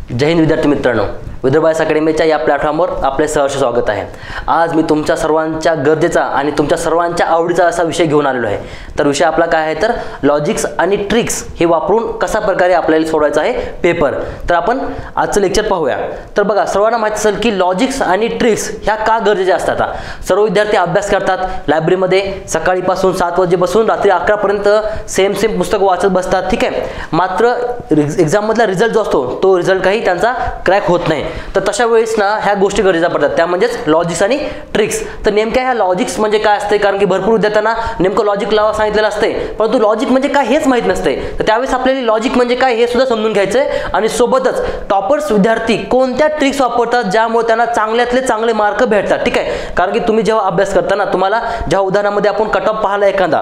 जय हिंद विद्यार्थी मित्रांनो, विदर्भ आयएस अकॅडमीच्या या प्लॅटफॉर्मवर आपले सहर्ष स्वागत आहे। आज मी तुमच्या सर्वांच्या गरजेचा आणि तुमच्या सर्वांच्या आवडीचा असा विषय घेऊन आलेलो आहे। तर विषय आपला काय आहे तर लॉजिक्स आणि ट्रिक्स हे वापरून कशा प्रकारे आपल्याला सोडवायचा आहे पेपर। तर आपण आजचं लेक्चर पाहूया। तर बघा, सर्वांना माहिती असेल की लॉजिक्स आणि ट्रिक्स ह्या का गरजेच्या असतात। सर्व विद्यार्थी अभ्यास करतात लायब्ररीमध्ये, सकाळीपासून 7 वाजेपासून रात्री 11 पर्यंत सेम पुस्तक वाचत बसतात, ठीक आहे। मात्र एक्झाम मधला रिझल्ट जो असतो तो रिझल्ट काही त्यांचा क्रॅक होत नाही। तर तशा वेळेस ना ह्या गोष्टी गरजेच्या पडतात, त्या म्हणजेच लॉजिक्स आणि ट्रिक्स। तर नेमक्या ह्या लॉजिक्स म्हणजे काय असते, कारण की भरपूर विद्यार्थ्यांना नेमकं लॉजिक लावा सांगितलेलं असते, परंतु लॉजिक म्हणजे काय हेच माहित नसते। तर त्यावेळेस आपल्याला लॉजिक म्हणजे काय हे सुद्धा समजून घ्यायचं आहे। आणि सोबतच टॉपर्स विद्यार्थी कोणत्या ट्रिक्स वापरतात ज्यामुळे त्यांना चांगल्यातले चांगले मार्क भेटतात, ठीक आहे। कारण की तुम्ही जेव्हा अभ्यास करताना तुम्हाला जेव्हा उदाहरणामध्ये आपण कट ऑफ पाहिला एखादा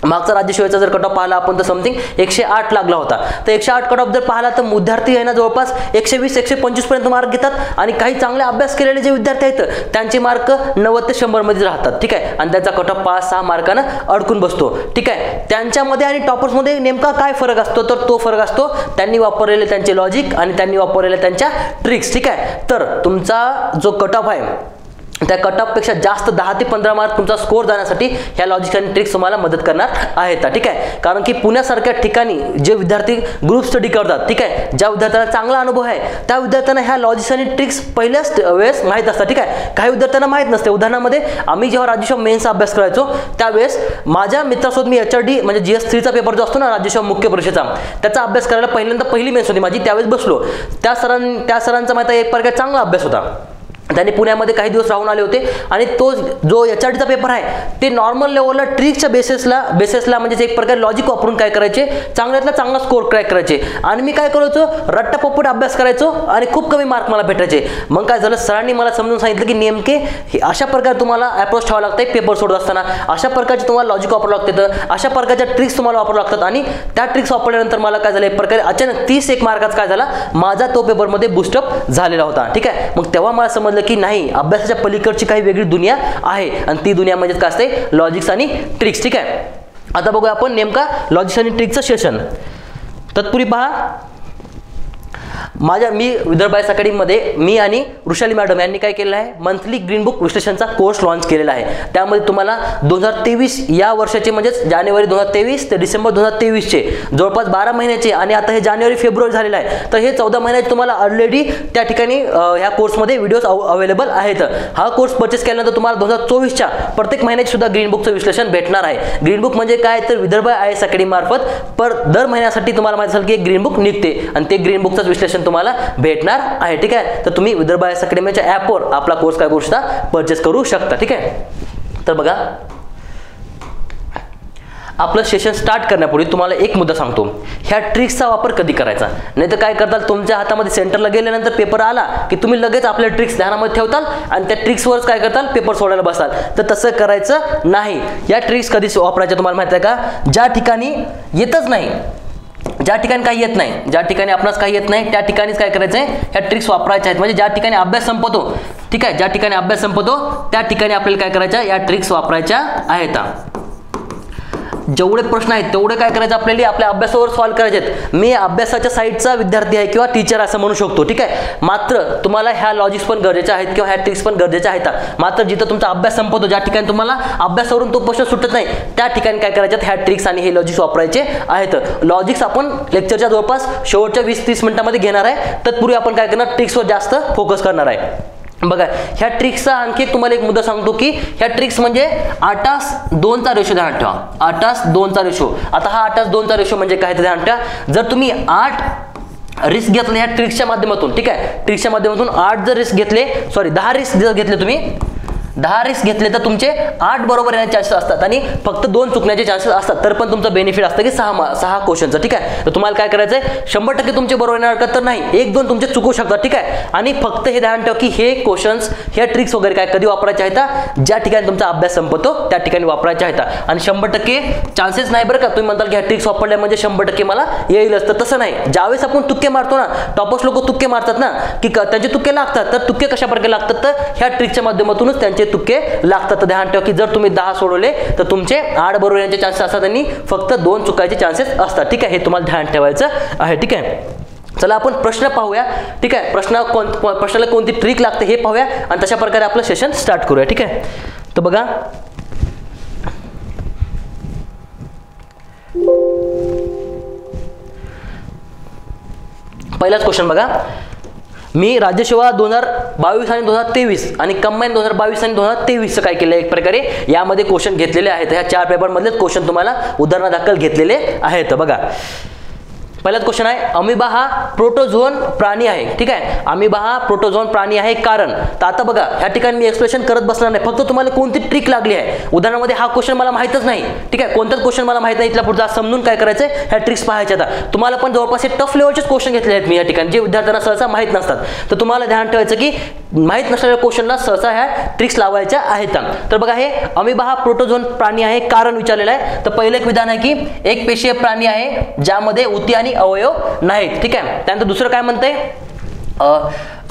मागचा राज्यसेवेचा जर कट ऑफ पाहिला आपण तर समथिंग 108 लागला होता। तर 108 कट ऑफ जर पाहिला तर विद्यार्थी आहे ना जवळपास 120-125 पर्यंत मार्क घेतात। आणि काही चांगले अभ्यास केलेले जे विद्यार्थी आहेत त्यांचे मार्क 90 ते 100 मध्ये राहतात, ठीक आहे। आणि त्यांचा कट ऑफ 5-6 मार्काने अडकून बसतो, ठीक आहे। त्यांच्यामध्ये आणि टॉपर्समध्ये नेमका काय फरक असतो, तर तो फरक असतो त्यांनी वापरलेले त्यांचे लॉजिक आणि त्यांनी वापरलेले त्यांच्या ट्रिक्स, ठीक आहे। तर तुमचा जो कट ऑफ आहे त्या कट ऑफ पेक्षा जास्त 10 ते 15 मार्क तुमचा स्कोर जाण्यासाठी ह्या लॉजिक आणि ट्रिक्स तुम्हाला मदत करणार आहेत, ठीक आहे। कारण की पुण्यासारख्या ठिकाणी जे विद्यार्थी ग्रुप स्टडी करतात, ठीक आहे, ज्या विद्यार्थ्यांना चांगला अनुभव आहे त्या विद्यार्थ्यांना ह्या लॉजिक्स आणि ट्रिक्स पहिल्याच वेळेस माहीत असतात, ठीक आहे। काही विद्यार्थ्यांना माहीत नसते। उदाहरणामध्ये आम्ही जेव्हा राज्यसेवा मेन्सचा अभ्यास करायचो त्यावेळेस माझ्या मित्रासोबत मी HRD म्हणजे GS3चा पेपर जो असतो ना राज्यसेवा मुख्य परीक्षेचा, त्याचा अभ्यास करायला पहिल्यांदा पहिली मेन्स होती माझी, त्यावेळेस बसलो। त्या सरांचा माहिती एक प्रकारे चांगला अभ्यास होता। त्यांनी पुण्यामध्ये काही दिवस राहून आले होते आणि तो जो HRDचा पेपर आहे ते नॉर्मल लेवलला ट्रिक्सच्या बेसिसला म्हणजे एक प्रकारे लॉजिक वापरून काय करायचे, चांगल्यातला चांगला स्कोर क्रॅक करायचे। आणि मी काय करायचो, रट्टापट्ट अभ्यास करायचो आणि खूप कमी मार्क मला भेटायचे। मग काय झालं, सरांनी मला समजून सांगितलं की नेमके अशा प्रकारे तुम्हाला अप्रोच ठेवावं लागतं पेपर सोडत असताना, अशा प्रकारचे तुम्हाला लॉजिक वापरावं लागतं, अशा प्रकारच्या ट्रिक्स तुम्हाला वापरावं लागतात। आणि त्या ट्रिक्स वापरल्यानंतर मला काय झालं, एक प्रकारे अचानक 31 मार्काचा काय झाला माझा तो पेपरमध्ये बूस्टअप झालेला होता, ठीक आहे। मग तेव्हा मला समजलं की नाही, अभ्यासाच्या पलीकडची काही वेगळी दुनिया आहे आणि ती दुनिया म्हणजे काय असते, लॉजिक्स आणि ट्रिक्स, ठीक आहे। आता बघूया आपण नेमका लॉजिक्स आणि ट्रिक्सचं सेशन। तत्पूर्वी पहा, मी विदर्भ आयएस अकॅडमीमध्ये मी आणि वृषाली मॅडम यांनी काय केलेलं आहे, मंथली ग्रीन बुक विश्लेषणचा कोर्स लॉन्च केलेला आहे। त्यामध्ये तुम्हाला 2023 या वर्षाचे म्हणजेच जानेवारी 2023 ते डिसेंबर 2023 चे जवळपास 12 महिन्याचे आणि आता हे जानेवारी फेब्रुवारी झालेलं आहे, तर हे 14 महिन्याचे तुम्हाला ऑलरेडी त्या ठिकाणी ह्या कोर्समध्ये व्हिडिओज अवेलेबल आहेत। हा कोर्स परचेस केल्यानंतर तुम्हाला 2024च्या प्रत्येक महिन्याची सुद्धा ग्रीन बुकचं विश्लेषण भेटणार आहे। ग्रीन बुक म्हणजे काय तर विदर्भ आयएस अकॅडमी मार्फत दर महिन्यासाठी तुम्हाला माहिती असेल की एक ग्रीन बुक निघते आणि ते ग्रीन बुकचं विश्लेषण तुम्हाला भेटणार आहे, ठीक आहे। तर तुम्ही विदर्भ आयएस अकॅडमीच्या ॲपवर आपला कोर्स काय करू शकता, परचेस करू शकता, ठीक आहे। तर बघा, आपलं सेशन स्टार्ट करण्यापूर्वी तुम्हाला एक मुद्दा सांगतो, ह्या ट्रिक्सचा वापर कधी करायचा। नाही तर काय करताल, तुमच्या हातामध्ये सेंटरला गेल्यानंतर पेपर आला की तुम्ही लगेच आपल्या ट्रिक्स ध्यानामध्ये ठेवताल आणि त्या ट्रिक्सवरच काय करताल, पेपर सोडायला बसाल। तर तसं करायचं नाही। या ट्रिक्स कधी वापरायच्या तुम्हाला माहिती आहे का, ज्या ठिकाणी येतच नाही, ज्या ठिकाणी काही येत नाही, ज्या ठिकाणी आपणास काही येत नाही त्या ठिकाणीच काय करायचं आहे, ह्या ट्रिक्स वापरायच्या आहेत। म्हणजे ज्या ठिकाणी अभ्यास संपतो, ठीक आहे, ज्या ठिकाणी अभ्यास संपतो त्या ठिकाणी आपल्याला काय करायच्या, या ट्रिक्स वापरायच्या आहेत। जेवढे प्रश्न आहेत तेवढे काय करायचं, आपल्याला आपल्या अभ्यासावर सॉल्व्ह करायचे आहेत। मी अभ्यासाच्या साईडचा विद्यार्थी आहे किंवा टीचर असं म्हणू शकतो, ठीक आहे। मात्र तुम्हाला ह्या लॉजिक्स पण गरजेच्या आहेत किंवा ह्या ट्रिक्स पण गरजेच्या आहेत। मात्र जिथं तुमचा अभ्यास संपतो, ज्या ठिकाणी तुम्हाला अभ्यासावरून तो प्रश्न सुटत नाही त्या ठिकाणी काय करायचे, ह्या ट्रिक्स आणि हे लॉजिक्स वापरायचे आहेत। लॉजिक्स आपण लेक्चरच्या जवळपास शेवटच्या 20-30 मिनिटांमध्ये घेणार आहे। तत्पूर्वी आपण काय करणार, ट्रिक्सवर जास्त फोकस करणार आहे। बघा, ह्या ट्रिक्सचा आणखी एक तुम्हाला एक मुद्दा सांगतो की ह्या ट्रिक्स म्हणजे 8:2चा रेशो ध्यानात ठेवा। 8:2चा रेशो। आता हा 8:2चा रेशो म्हणजे काय ते ध्यानात ठेवा। जर तुम्ही 8 रिस्क घेतले ह्या ट्रिक्सच्या माध्यमातून, ठीक आहे, ट्रिक्सच्या माध्यमातून 8 जर रिस्क घेतले, 10 रिस्क जर घेतले तुम्ही, 10 रिस्क घेतले तर तुमचे 8 बरोबर येण्याचे चान्सेस असतात आणि फक्त 2 चुकण्याचे चान्सेस असतात। तर पण तुमचं बेनिफिट असतं की 6 क्वेश्चनचं, ठीक आहे। तर तुम्हाला काय करायचं आहे, 100% तुमचे बरोबर येणार का तर नाही, 1-2 तुमचे चुकू शकतात, ठीक आहे। आणि फक्त हे ध्यान ठेवा की हे क्वेश्चन्स, ह्या ट्रिक्स वगैरे काय कधी वापरायचे आहेत, ज्या ठिकाणी तुमचा अभ्यास संपतो त्या ठिकाणी वापरायचे आहेत। आणि 100% चान्सेस नाही बरं का, तुम्ही म्हणताल की ह्या ट्रिक्स वापरल्या म्हणजे 100% मला येईलच, तर तसं नाही। ज्यावेळेस आपण तुक्के मारतो ना, टॉपर्स लोक तुक्के मारतात ना की त्यांचे तुक्के लागतात, तर तुक्के कशा प्रकारे लागतात, तर ह्या ट्रिक्सच्या माध्यमातूनच त्यांचे तुक्के लागतात। तर ध्यान ठेवा की जर तुम्ही 10 सोडवले तर तुमचे 8 बरोबर येण्याचे चान्सेस असतात आणि फक्त 2 चुकायचे चान्सेस असतात, ठीक आहे। हे तुम्हाला ध्यान ठेवायचं आहे, ठीक आहे। चला आपण प्रश्न पाहूया, ठीक आहे. प्रश्नाला कोणती ट्रिक लागते हे पाहूया आणि तशा प्रकारे आपलं सेशन स्टार्ट करूया, ठीक आहे. तर बघा, पहिलाच क्वेश्चन बघा. मी राज्यसेवा 2022 आणि 2023 आणि कंबाईन 2022 आणि 2023 काय केलं एक प्रकारे यामध्ये क्वेश्चन घेतलेले आहेत. ह्या 4 पेपरमधलेच क्वेश्चन तुम्हाला उदाहरणादाखल घेतलेले आहेत. बघा, पहिलाच क्वेश्चन आहे, अमिबा हा प्रोटोझोन प्राणी आहे, ठीक आहे. अमिबा हा प्रोटोझोन प्राणी आहे कारण. तर आता बघा, ह्या ठिकाणी मी एक्सप्लेनेशन करत बसणार नाही, फक्त तुम्हाला कोणती ट्रिक लागली आहे उदाहरणामध्ये. हा क्वेश्चन मला माहितच नाही, ठीक आहे. कोणताच क्वेश्चन मला माहित नाही, इथला पुढचा समजून काय करायचं ह्या ट्रिक्स पाहायच्या. आता तुम्हाला पण जवळपास टफ लेवलचेच क्वेश्चन घेतले आहेत मी या ठिकाणी, जे विद्यार्थ्यांना सहसा माहित नसतात. तर तुम्हाला ध्यान ठेवायचं की माहित नसलेल्या क्वेश्चनला सहसा ह्या ट्रिक्स लावायच्या आहेत. तर बघा, हे अमिबा हा प्रोटोझोन प्राणी आहे कारण विचारलेलं आहे. तर पहिलं एक विधान आहे की एक पेशीय प्राणी आहे ज्यामध्ये ऊती आणि अवयव नाहीत, ठीक आहे. त्यानंतर दुसरं काय म्हणते,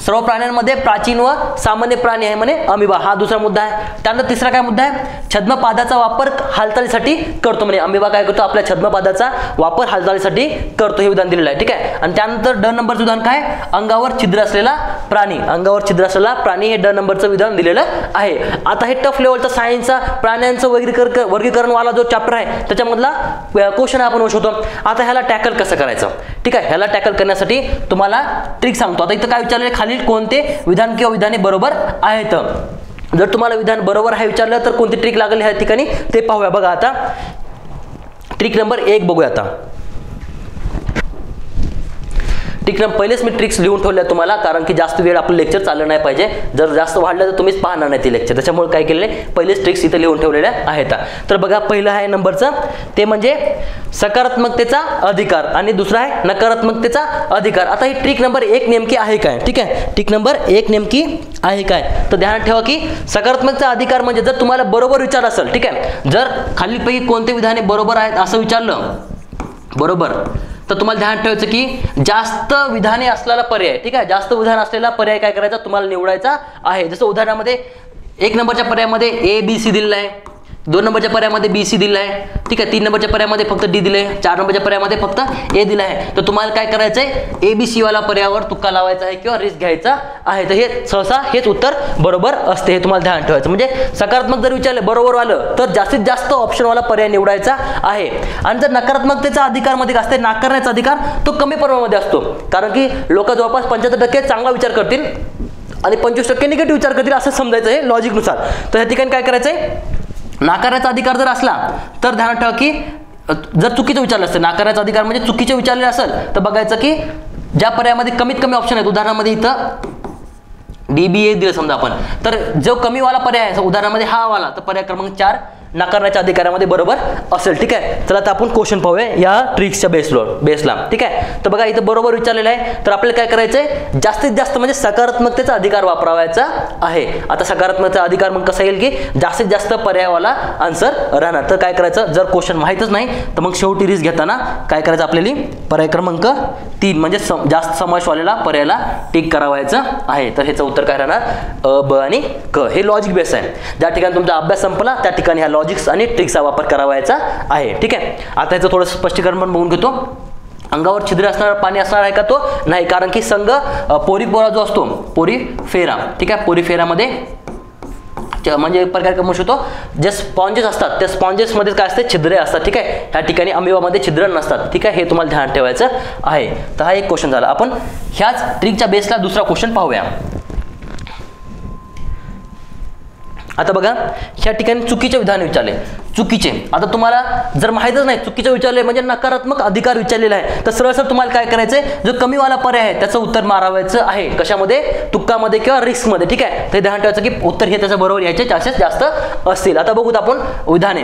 सर्व प्राण्यांमध्ये प्राचीन व सामान्य प्राणी आहे म्हणे अमिबा, हा दुसरा मुद्दा आहे. त्यानंतर तिसरा काय मुद्दा आहे, छद्मपादाचा वापर हालचालीसाठी करतो म्हणे अमिबा. काय करतो, आपल्या छद्मपादाचा वापर हालचालीसाठी करतो, हे विधान दिलेलं आहे, ठीक आहे. आणि त्यानंतर ड नंबरचं विधान काय, अंगावर छिद्र असलेला प्राणी. अंगावर छिद्र असलेला प्राणी हे ड नंबरचं विधान दिलेलं आहे. आता हे टफ लेवलचा सायन्सचा प्राण्यांचं वर्गीकरणवाला जो चॅप्टर आहे त्याच्यामधला क्वेश्चन आपण ओळखतो. आता ह्याला टॅकल कसं करायचं, ठीक आहे. ह्याला टॅकल करण्यासाठी तुम्हाला ट्रिक सांगतो. आता इथं काय विचारले, खालील कोणते विधान किंवा विधाने बरोबर आहेत. जर तुम्हाला विधान बरोबर आहे विचारलं तर कोणती ट्रिक लागेल ह्या ठिकाणी ते पाहूया. बघा, आता ट्रिक नंबर 1 बघूया. आता ट्रिक नंबर, पहिलेच मी ट्रिक्स लिहून ठेवल्या तुम्हाला, कारण की जास्त वेळ आपलं लेक्चर चाललं नाही पाहिजे. जर जास्त वाढलं तर तुम्हीच पाहणार नाही ते लेक्चर, त्याच्यामुळे काय केलेले पहिलेच ट्रिक्स इथे लिहून ठेवलेल्या आहेत. तर बघा, पहिलं आहे नंबरचं, ते म्हणजे सकारात्मकतेचा अधिकार आणि दुसरा आहे नकारात्मकतेचा अधिकार. आता ही ट्रिक नंबर 1 नेमकी आहे काय, ठीक आहे. ट्रिक नंबर 1 नेमकी आहे काय, तर ध्यानात ठेवा की सकारात्मकतेचा अधिकार म्हणजे जर तुम्हाला बरोबर विचार असेल, ठीक आहे, जर खालीलपैकी कोणते विधाने बरोबर आहेत असं विचारलं बरोबर, तर तुम्हाला ध्यान ठेवायचं की जास्त विधाने असलेला पर्याय, ठीक आहे, जास्त विधान असलेला पर्याय काय करायचा तुम्हाला निवडायचा आहे. जसं उदाहरणामध्ये 1 नंबरच्या पर्यायामध्ये A B C दिलेला आहे, 2 नंबरच्या पर्यायामध्ये BC दिला आहे, ठीक आहे. 3 नंबरच्या पर्यायामध्ये फक्त D दिले, 4 नंबरच्या पर्यायामध्ये फक्त A दिला आहे. तर तुम्हाला काय करायचंय, ABC वाला पर्यायावर तुक्का लावायचा आहे किंवा रिस्क घ्यायचा आहे. तर हे सहसा हेच उत्तर बरोबर असते, हे तुम्हाला ध्यान ठेवायचं. म्हणजे सकारात्मक जर विचारलं बरोबर आलं तर जास्तीत जास्त ऑप्शनवाला पर्याय निवडायचा आहे. आणि जर नकारात्मकतेचा अधिकार मध्ये असते, नाकारण्याचा अधिकार तो कमी प्रमाणामध्ये असतो, कारण की लोक जवळपास 75% चांगला विचार करतील आणि 25% निगेटिव्ह विचार करतील असं समजायचं आहे लॉजिकनुसार. तर या ठिकाणी काय करायचंय, नाकारण्याचा अधिकार जर असला तर ध्यानात ठेवा की जर चुकीचं विचारलं असतं, नाकारण्याचा अधिकार म्हणजे चुकीचे विचारले असेल तर बघायचं की ज्या पर्यायामध्ये कमीत कमी ऑप्शन आहेत, उदाहरणामध्ये इथं DBA दिलं समजा आपण, तर जो कमीवाला पर्याय आहे उदाहरणामध्ये हा वाला, तर पर्याय क्रमांक 4 नाकारण्याच्या अधिकारामध्ये बरोबर असेल, ठीक आहे. चला आता आपण क्वेश्चन पाहूया या ट्रिक्सच्या बेसला, ठीक आहे. तर बघा, इथं बरोबर विचारलेलं आहे, तर आपल्याला काय करायचंय, जास्तीत जास्त म्हणजे सकारात्मकतेचा अधिकार वापरावायचा आहे. आता सकारात्मकतेचा अधिकार मग कसा येईल की जास्तीत जास्त पर्यायवाला आन्सर राहणार. तर काय करायचं, जर क्वेश्चन माहितच नाही तर मग शेवटी रिस्क घेताना काय करायचं, आपल्याला पर्याय क्रमांक 3 म्हणजे जास्त समावेशवालेला पर्यायाला टिक करावायचं आहे. तर ह्याचं उत्तर काय राहणार, अ, ब आणि क. हे लॉजिक बेस आहे. ज्या ठिकाणी तुमचा अभ्यास संपला त्या ठिकाणी ह्या लॉजिक्स आणि ट्रिक्सचा वापर करावायचा आहे, ठीक आहे. आता याचं थोडं स्पष्टीकरण पण बघून घेतो. अंगावर छिद्र असणारा पाणी असणार आहे का, तो नाही, कारण की संघ पोरीपोरा जो असतो पोरीफेरा, ठीक आहे. पोरीफेरामध्ये म्हणजे एक प्रकार म्हणू शकतो, जे स्पॉन्जेस असतात त्या स्पॉन्जेसमध्ये काय असते, छिद्रे असतात, ठीक आहे. ह्या ठिकाणी अमिबामध्ये छिद्र नसतात, ठीक आहे. हे तुम्हाला ध्यानात ठेवायचं आहे. तर हा एक क्वेश्चन झाला. आपण ह्याच ट्रिकच्या बेसला दुसरा क्वेश्चन पाहूया. आता बघा, ह्या ठिकाणी चुकीचे विधान विचारले, चुकीचे. आता तुम्हाला जर माहितच नाही चुकीचे विचारले म्हणजे नकारात्मक अधिकार विचारलेला आहे, तर सरळ तुम्हाला काय करायचंय, जो कमीवाला पर्याय आहे त्याचं उत्तर मारावायचं आहे. कशामध्ये, तुक्कामध्ये किंवा रिस्कमध्ये, ठीक आहे. ते ध्यान ठेवायचं की उत्तर हे त्याच्या बरोबर यायचे चान्सेस जास्त असतील. आता बघूत आपण विधाने,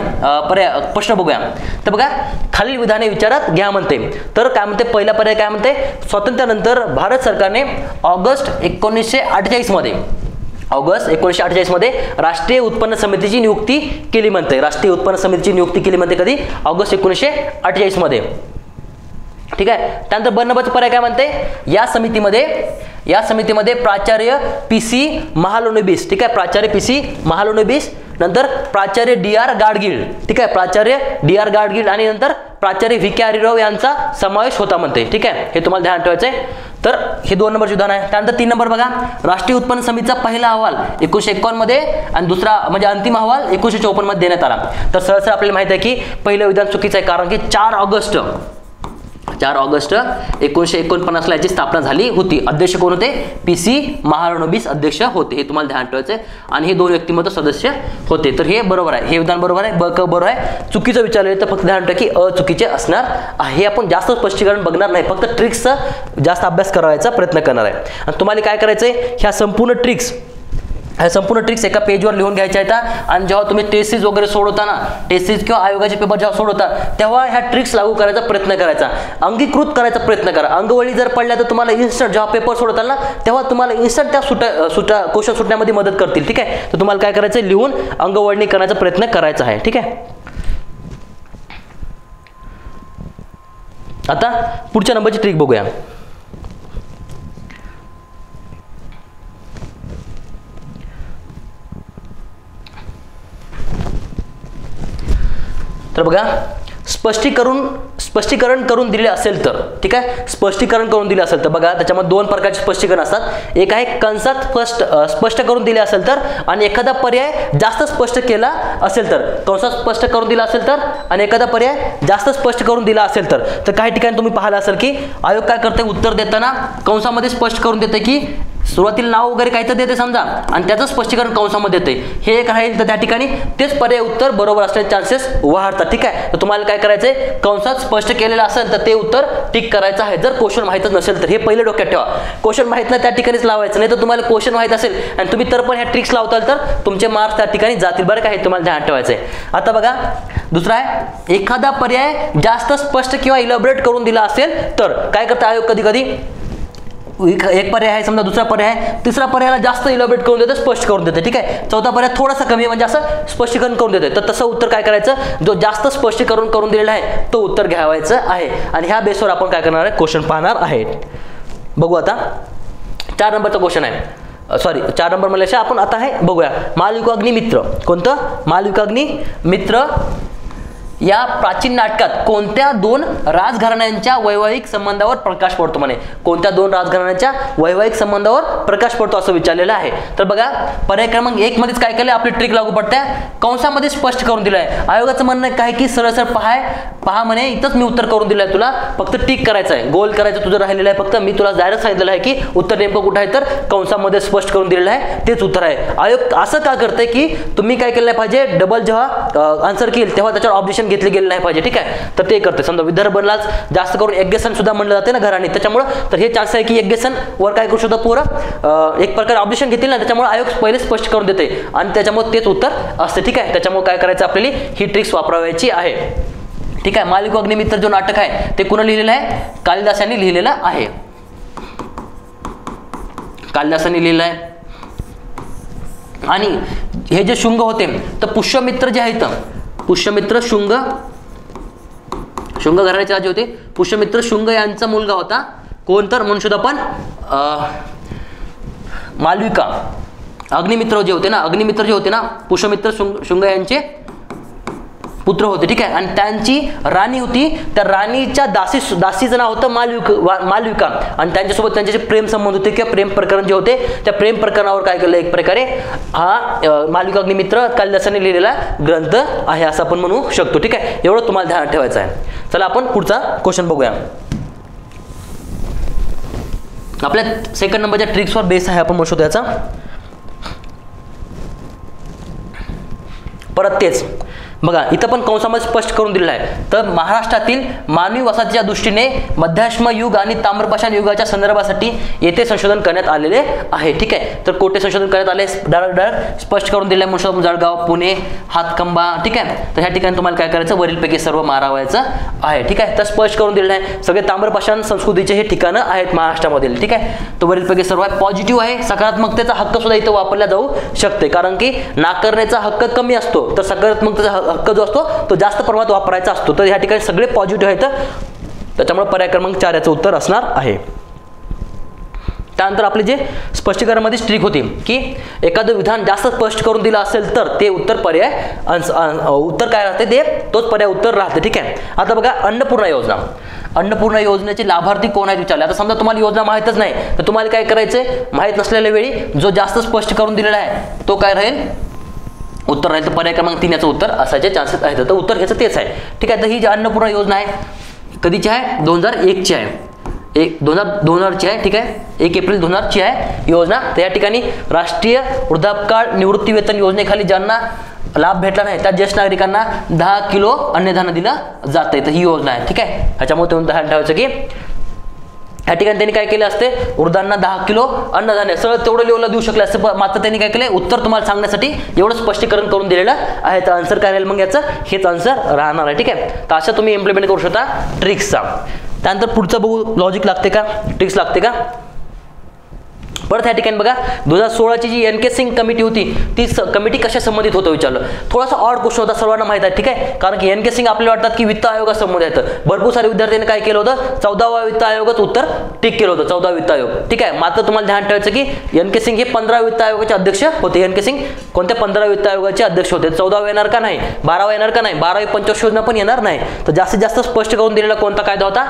पर्याय प्रश्न बघूया. तर बघा, खालील विधाने विचारात घ्या म्हणते. तर काय म्हणते, पहिला पर्याय काय म्हणते, स्वातंत्र्यानंतर भारत सरकारने ऑगस्ट 1948 मध्ये मध्ये राष्ट्रीय उत्पन्न समितीची नियुक्ती केली म्हणते. राष्ट्रीय उत्पन्न समितीची नियुक्ती केली म्हणते कधी, ऑगस्ट 1948 मध्ये, ठीक आहे. त्यानंतर ब नंबरचा पर्याय काय म्हणते, या समितीमध्ये प्राचार्य PC महालनोबिस, ठीक आहे. प्राचार्य PC महालनोबिस नंतर प्राचार्य डी.आर. गाडगीळ, ठीक आहे, प्राचार्य डी.आर. गाडगीळ आणि नंतर प्राचार्य व्ही.के. हरिराव यांचा समावेश होता म्हणते, ठीक आहे, हे तुम्हाला ध्यान ठेवायचंय. तर हे 2 नंबरचे उदाहरण आहे. त्यानंतर 3 नंबर बघा, राष्ट्रीय उत्पन्न समितीचा पहिला अहवाल 1951 मध्ये आणि दुसरा म्हणजे अंतिम अहवाल 1954 मध्ये देण्यात आला. तर सहसा आपल्याला माहिती आहे की पहिलं विधान चुकीचं आहे, कारण की 4 ऑगस्ट 1949 ला याची स्थापना झाली होती. अध्यक्ष कोण होते? पी.सी. महालनोबिस अध्यक्ष होते, हे तुम्हाला ध्यान ठेवायचं आहे. आणि हे 2 व्यक्तिमत्व सदस्य होते. तर हे बरोबर आहे, हे विधान बरोबर आहे, ब क बरोबर आहे. चुकीचं विचारलं तर फक्त ध्यान ठेवा की अ चुकीचे असणार आहे. हे आपण जास्त स्पष्टीकरण बघणार नाही, फक्त ट्रिक्सचा जास्त अभ्यास करायचा प्रयत्न करणार आहे. आणि तुम्हाला काय करायचंय, ह्या संपूर्ण ट्रिक्स एका पेजवर लिहून घ्यायच्या आहेत. आणि जेव्हा तुम्ही टेस्टिस वगैरे सोडवताना, टेस्टिस किंवा आयोगाचे पेपर जेव्हा सोडवता तेव्हा ह्या ट्रिक्स लागू करायचा प्रयत्न करायचा, अंगीकृत करायचा प्रयत्न करा. अंगवळी जर पडल्या तर तुम्हाला इन्स्टंट जेव्हा पेपर सोडवताल ना तेव्हा तुम्हाला इन्स्टंट त्या क्वेश्चन सुटण्यामध्ये मदत करतील, ठीक आहे. तर तुम्हाला काय करायचं, लिहून अंगवळणी करण्याचा प्रयत्न करायचा आहे, ठीक आहे. आता पुढच्या नंबरची ट्रिक बघूया. तर बघा, स्पष्टीकरण करून दिले असेल तर, ठीक आहे, स्पष्टीकरण करून दिले असेल तर बघा त्याच्यामध्ये 2 प्रकारचे स्पष्टीकरण असतात. एक आहे कंसात स्पष्ट करून दिले असेल तर, आणि एखादा पर्याय जास्त स्पष्ट केला असेल तर. कंसात स्पष्ट करून दिला असेल तर आणि एखादा पर्याय जास्त स्पष्ट करून दिला असेल तर. तर काही ठिकाणी तुम्ही पाहिलं असेल की आयोग काय करते, उत्तर देताना कंसामध्ये स्पष्ट करून देते की सुरुवातीला नाव वगैरे काही तर देते समजा, आणि त्याचं स्पष्टीकरण कंसामध्ये देते. हे एक राहील तर त्या ठिकाणी तेच पर्याय उत्तर बरोबर असण्याचे चान्सेस वाढतात, ठीक आहे. तर तुम्हाला काय करायचंय, कंसात स्पष्ट केलेलं असेल तर ते उत्तर टिक करायचं आहे. जर क्वेश्चन माहितच नसेल तर हे पहिले डोक्यात ठेवा. क्वेश्चन माहित नाही त्या ठिकाणीच लावायचं, नाही तर तुम्हाला क्वेश्चन माहित असेल आणि तुम्ही तर पण ह्या ट्रिक्स लावताल तर तुमचे मार्क्स त्या ठिकाणी जातील, बरं का, हे तुम्हाला ध्यान ठेवायचं आहे. आता बघा दुसरा आहे, एखादा पर्याय जास्त स्पष्ट किंवा इलॅबोरेट करून दिला असेल तर काय करता आयोग, कधी कधी एक पर्याय आहे समजा, दुसरा पर्याय आहे, तिसरा पर्यायाला जास्त इलॅबोरेट करून देते, स्पष्ट करून देते, ठीक आहे. चौथा पर्याय थोडासा कमी म्हणजे असं स्पष्टीकरण करून देते. तर तसं उत्तर काय करायचं, जो जास्त स्पष्टीकरण करून दिलेला आहे तो उत्तर घ्यावायचं आहे. आणि ह्या बेसवर आपण काय करणार आहे, क्वेश्चन पाहणार आहे. बघू आता 4 नंबरचा क्वेश्चन आहे, सॉरी 4 नंबर मला आपण आता आहे बघूया. मालविकाग्नी मित्र, कोणतं, मालविकाग्नी मित्र या प्राचीन नाटकात कोणत्या 2 राजघराण्यांच्या वैवाहिक संबंधावर प्रकाश पडतो म्हणे. कोणत्या 2 राजघराण्यांच्या वैवाहिक संबंधावर प्रकाश पडतो असं विचारलेलं आहे. तर बघा पर्याय क्रमांक 1 मध्येच काय केलं, आपली ट्रिक लागू पडते, कंसामध्ये स्पष्ट करून दिलं आहे. आयोगाचं म्हणणं काय की सरळ सरळ पहा म्हणे, इथंच मी उत्तर करून दिलं आहे, तुला फक्त टिक करायचं आहे, गोल करायचं तुझं राहिलेलं आहे. फक्त मी तुला डायरेक्ट सांगितलेलं आहे की उत्तर नेमकं कुठं आहे, तर कंसामध्ये स्पष्ट करून दिलेलं आहे तेच उत्तर आहे. आयोग असं का करते की तुम्ही काय केलं पाहिजे, डबल जेव्हा आन्सर केल तेव्हा त्याच्यावर ऑब्जेक्शन घेतले गेले नाही पाहिजे, ठीक आहे. तर ते करते. समजा विदर्भलाच जास्त करून यज्ञसन सुद्धा म्हणलं जाते ना घराने, त्याच्यामुळे तर हे चान्स आहे की यज्ञसन वर काय करू शकतो, पुरं एक प्रकारे ऑब्जेक्शन घेतील ना, त्याच्यामुळे आयोग पहिले स्पष्ट करून देते आणि त्याच्यामुळे तेच उत्तर असते, ठीक आहे. त्याच्यामुळे काय करायचं, आपल्याला ही ट्रिक्स वापरायची आहे, ठीक आहे. मालविकाग्नी मित्र जो नाटक आहे ते कुणा लिहिलेलं आहे, कालिदास यांनी लिहिलेलं आहे, कालिदासांनी लिहिलं आहे. आणि हे जे शुंग होते तर पुष्यमित्र जे आहेत, पुष्यमित्र शुंग घराण्याचे राजे होते. पुष्यमित्र शुंग यांचा मुलगा होता कोण, तर म्हणून सुद्धा आपण मालविका अग्निमित्र जे होते ना पुष्यमित्र शुंग यांचे पुत्र होते, ठीक आहे. आणि त्यांची राणी होती, त्या राणीच्या दासीचं नाव होतं मालविका. आणि त्यांच्यासोबत त्यांचे जे प्रेम संबंध होते किंवा प्रेम प्रकरण जे होते त्या प्रेम प्रकरणावर काय केलं, एक प्रकारे हा मालविकाग्नी मित्र कालिदासाने लिहिलेला ग्रंथ आहे असं आपण म्हणू शकतो, ठीक आहे. एवढं तुम्हाला ध्यानात ठेवायचं आहे. चला आपण पुढचा क्वेश्चन बघूया. आपल्या 2nd नंबरच्या ट्रिक्सवर बेस आहे आपण म्हणू शकतो याचा. परत तेच बघा इथं पण कंसामध्ये स्पष्ट करून दिलेलं आहे. तर महाराष्ट्रातील मानवी वसाहतीच्या दृष्टीने मध्याश्म युग आणि ताम्रपाषाण युगाच्या संदर्भासाठी येथे संशोधन करण्यात आलेले आहे, ठीक आहे. तर कोठे संशोधन करण्यात आले, डायरेक्ट स्पष्ट करून दिले म्हणून जळगाव, पुणे, हातकंबा, ठीक आहे. तर ह्या ठिकाणी तुम्हाला काय करायचं, वरीलपैकी सर्व मारावायचं आहे, ठीक आहे. तर स्पष्ट करून दिलेलं आहे, सगळे ताम्रपाषाण संस्कृतीचे हे ठिकाणं आहेत महाराष्ट्रामधील, ठीक आहे. तर वरीलपैकी सर्व आहे. पॉझिटिव्ह आहे, सकारात्मकतेचा हक्क सुद्धा इथं वापरला जाऊ शकते, कारण की नाकारण्याचा हक्क कमी असतो तर सकारात्मकतेचा हक्क जो असतो तो जास्त प्रमाणात वापरायचा असतो. तर या ठिकाणी सगळे पॉझिटिव्ह आहेत, त्याच्यामुळे पर्याय क्रमांक 4 याचं उत्तर असणार आहे. त्यानंतर आपले जे स्पष्टीकरणामध्ये ट्रिक होती की एखादं विधान जास्त स्पष्ट करून दिलं असेल तर ते उत्तर पर्याय उत्तर काय राहते ते तोच पर्याय उत्तर राहते. ठीक आहे. आता बघा अन्नपूर्णा योजना, अन्नपूर्णा योजनेचे लाभार्थी कोण आहेत विचारले. आता समजा तुम्हाला योजना माहीतच नाही तर तुम्हाला काय करायचंय, माहीत नसलेल्या वेळी जो जास्त स्पष्ट करून दिलेला आहे तो काय राहील, उत्तर राहील. तर पर्याय क्रमांक 3 याचं उत्तर असायचे चान्सेस आहेत. तर उत्तर ह्याचं तेच आहे. ठीक आहे. तर ही जी अन्नपूर्णा योजना आहे कधीची आहे, 2001ची आहे, 2000ची आहे. ठीक आहे. 1 एप्रिल 2000ची आहे योजना. तर या ठिकाणी राष्ट्रीय वृद्धापकाळ निवृत्ती वेतन योजनेखाली ज्यांना लाभ भेटला नाही त्या ज्येष्ठ नागरिकांना 10 किलो अन्नधान्य दिलं जाते. तर ही योजना आहे. ठीक आहे. ह्याच्यामुळे तुम्ही ध्यान ठेवायचं की या ठिकाणी त्यांनी काय केले असते, वृद्धांना 10 किलो अन्नधान्य सरळ तेवढं लेवलला देऊ शकले असते. मात्र त्यांनी काय केले, उत्तर तुम्हाला सांगण्यासाठी एवढं स्पष्टीकरण करून दिलेलं आहे. तर आन्सर काय राहील मग याचं, हेच आन्सर राहणार आहे. ठीक आहे. तर अशा तुम्ही इम्प्लिमेंट करू शकता ट्रिक्सचा. त्यानंतर पुढचं बघू, लॉजिक लागते का, ट्रिक्स लागते का. परत या ठिकाणी बघा 2016ची जी एन के सिंग कमिटी होती ती कमिटी कशा संबंधित होतं विचारलं. थोडासा ऑड क्वेश्चन होता, सर्वांना माहित आहे. ठीक आहे. कारण की एन के सिंग आपल्याला वाटतात की वित्त आयोगासंबंधित आहेत. भरपूर सारे विद्यार्थ्यांनी काय केलं होतं, 14वा वित्त आयोगच उत्तर टिक केलं होतं, 14वा वित्त आयोग. ठीक आहे. मात्र तुम्हाला ध्यान ठेवायचं की एन के सिंग हे 15 वित्त आयोगाचे अध्यक्ष होते. एन के सिंग कोणत्या 15 वित्त आयोगाचे अध्यक्ष होते. 14वा येणार का नाही, 12वा येणार का नाही, 12वी पंचवर्ष योजना पण येणार नाही. तर जास्तीत जास्त स्पष्ट करून दिलेला कोणता कायदा होता,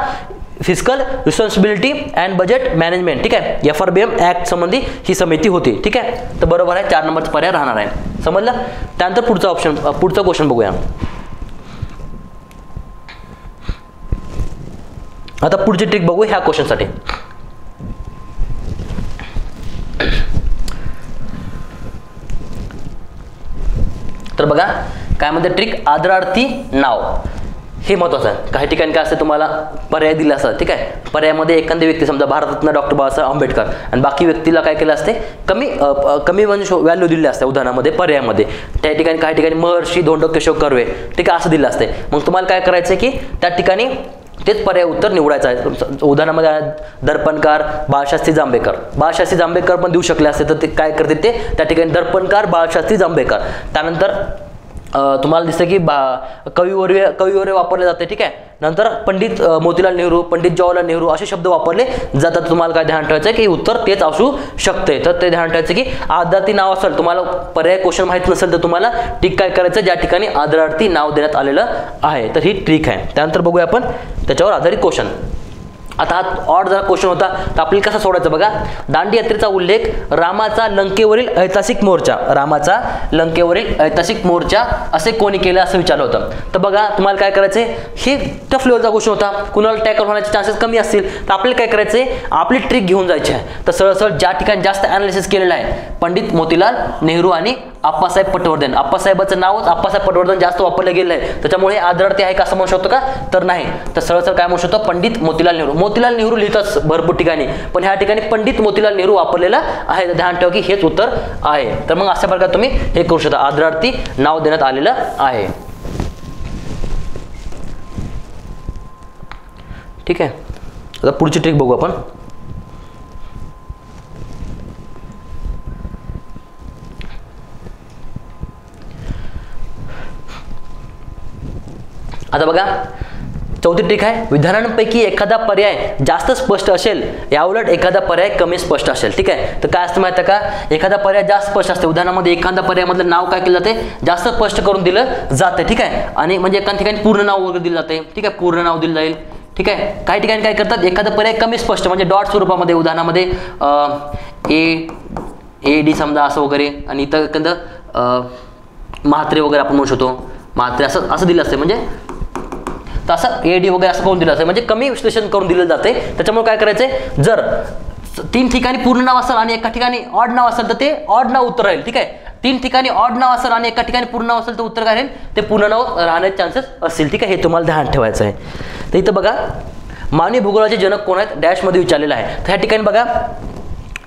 physical responsibility and budget management. ठीक आहे. FRBM ऍक्ट संबंधी ही समिती होती. ठीक आहे. तर बरोबर आहे, 4 नंबरचा पर्याय राहणार आहे. समजलं. त्यानंतर पुढचा क्वेश्चन बघूया. आता पुढची ट्रिक बघू ह्या क्वेश्चनसाठी. तर बघा काय म्हणते ट्रिक, आदरार्थी नाव हे महत्वाचं आहे. काही ठिकाणी काय असते, तुम्हाला पर्याय दिला असतात. ठीक आहे. पर्यायामध्ये एखादी व्यक्ती समजा भारतरत्न डॉक्टर बाबासाहेब आंबेडकर आणि बाकी व्यक्तीला काय केलं असते, कमी म्हणजे व्हॅल्यू दिले असते उदाहरणामध्ये पर्यायामध्ये. त्या ठिकाणी काही ठिकाणी महर्षी धोंडो केशव कर्वे, ठीक आहे, असं दिलं असते. मग तुम्हाला काय करायचं आहे की त्या ठिकाणी तेच पर्याय उत्तर निवडायचं आहे. उदाहरणामध्ये दर्पणकार बाळशास्त्री जांभेकर, बाळशास्त्री जांभेकर पण देऊ शकले असते. तर ते काय करते, ते त्या ठिकाणी दर्पणकार बाळशास्त्री जांभेकर. त्यानंतर तुम्हाला दिसतं की कविवर्य वापरले जाते. ठीक आहे. नंतर पंडित मोतीलाल नेहरू, पंडित जवाहरलाल नेहरू असे शब्द वापरले जातात. तुम्हाला काय ध्यान ठेवायचं की उत्तर तेच असू शकते. तर ते ध्यान ठेवायचं की आदरार्थी नाव असेल, तुम्हाला पर्याय क्वेश्चन माहित नसेल तर तुम्हाला ट्रिक काय करायचं, ज्या ठिकाणी आदरार्थी नाव देण्यात आलेलं आहे. तर ही ट्रिक आहे. त्यानंतर बघूया आपण त्याच्यावर आधारित क्वेश्चन. आता हा ऑड जरा क्वेश्चन होता, तर आपल्याला कसा सोडायचा बघा. दांडी यात्रेचा उल्लेख रामाचा लंकेवरील ऐतिहासिक मोर्चा, रामाचा लंकेवरील ऐतिहासिक मोर्चा असे कोणी केलं असं विचारलं होतं. तर बघा तुम्हाला काय करायचंय, हे टफ लेवलचा क्वेश्चन होता, कुणाला टॅकल होण्याचे चान्सेस कमी असतील. तर आपल्याला काय करायचंय, आपली ट्रिक घेऊन जायची आहे. तर सरळ ज्या ठिकाणी जास्त अनालिसिस केलेलं आहे, पंडित मोतीलाल नेहरू आणि आप्पासाहेब पटवर्धन. आप्पासाहेबाचं नावच आप्पासाहेब पटवर्धन जास्त वापरलं गेलं आहे, त्याच्यामुळे आदरार्थी आहे का असं म्हणू शकतो का, तर नाही. तर सरळ काय म्हणू शकतो, पंडित मोतीलाल नेहरू. मोतीलाल नेहरू लिहितात भरपूर ठिकाणी, पण ह्या ठिकाणी पंडित मोतीलाल नेहरू वापरलेलं आहे. तर ध्यान ठेवा की हेच उत्तर आहे. तर मग अशा प्रकारे तुम्ही हे करू शकता, आदरार्थी नाव देण्यात आलेलं आहे. ठीक आहे. आता पुढची ट्रिक बघू आपण. आता बघा चौथी ट्रिक आहे, विधानांपैकी एखादा पर्याय जास्त स्पष्ट असेल, याउलट एखादा पर्याय कमी स्पष्ट असेल. ठीक आहे. तर काय असतं माहिती आहे का, एखादा पर्याय जास्त स्पष्ट असते. उदाहरणामध्ये एखादा पर्यायामधलं नाव काय केलं जाते, जास्त स्पष्ट करून दिलं जाते. ठीक आहे. आणि म्हणजे एका ठिकाणी पूर्ण नाव वगैरे दिलं जाते. ठीक आहे, पूर्ण नाव दिलं जाईल. ठीक आहे. काही ठिकाणी काय करतात, एखादा पर्याय कमी स्पष्ट म्हणजे डॉट स्वरूपामध्ये, उदाहरणामध्ये AD समजा असं वगैरे, आणि इथं एखादं म्हात्रे वगैरे आपण म्हणू शकतो, म्हात्रे असं दिलं असते. म्हणजे तसं AD वगैरे असं करून दिलं असतं, म्हणजे कमी विश्लेषण करून दिलं जाते. त्याच्यामुळे काय करायचंय, जर 3 ठिकाणी पूर्ण नाव असेल आणि एका ठिकाणी ऑड नाव असेल तर ते ऑड नाव उत्तर राहील. ठीक आहे. 3 ठिकाणी ऑड नाव असेल आणि एका ठिकाणी पूर्ण नाव असेल तर उत्तर काय राहील, ते पूर्ण नाव राहण्याचे चान्सेस असतील. ठीक आहे. हे तुम्हाला ध्यान ठेवायचं आहे. तर इथं बघा मानवी भूगोलाचे जनक कोण आहेत, डॅश मध्ये विचारलेलं आहे. तर ह्या ठिकाणी बघा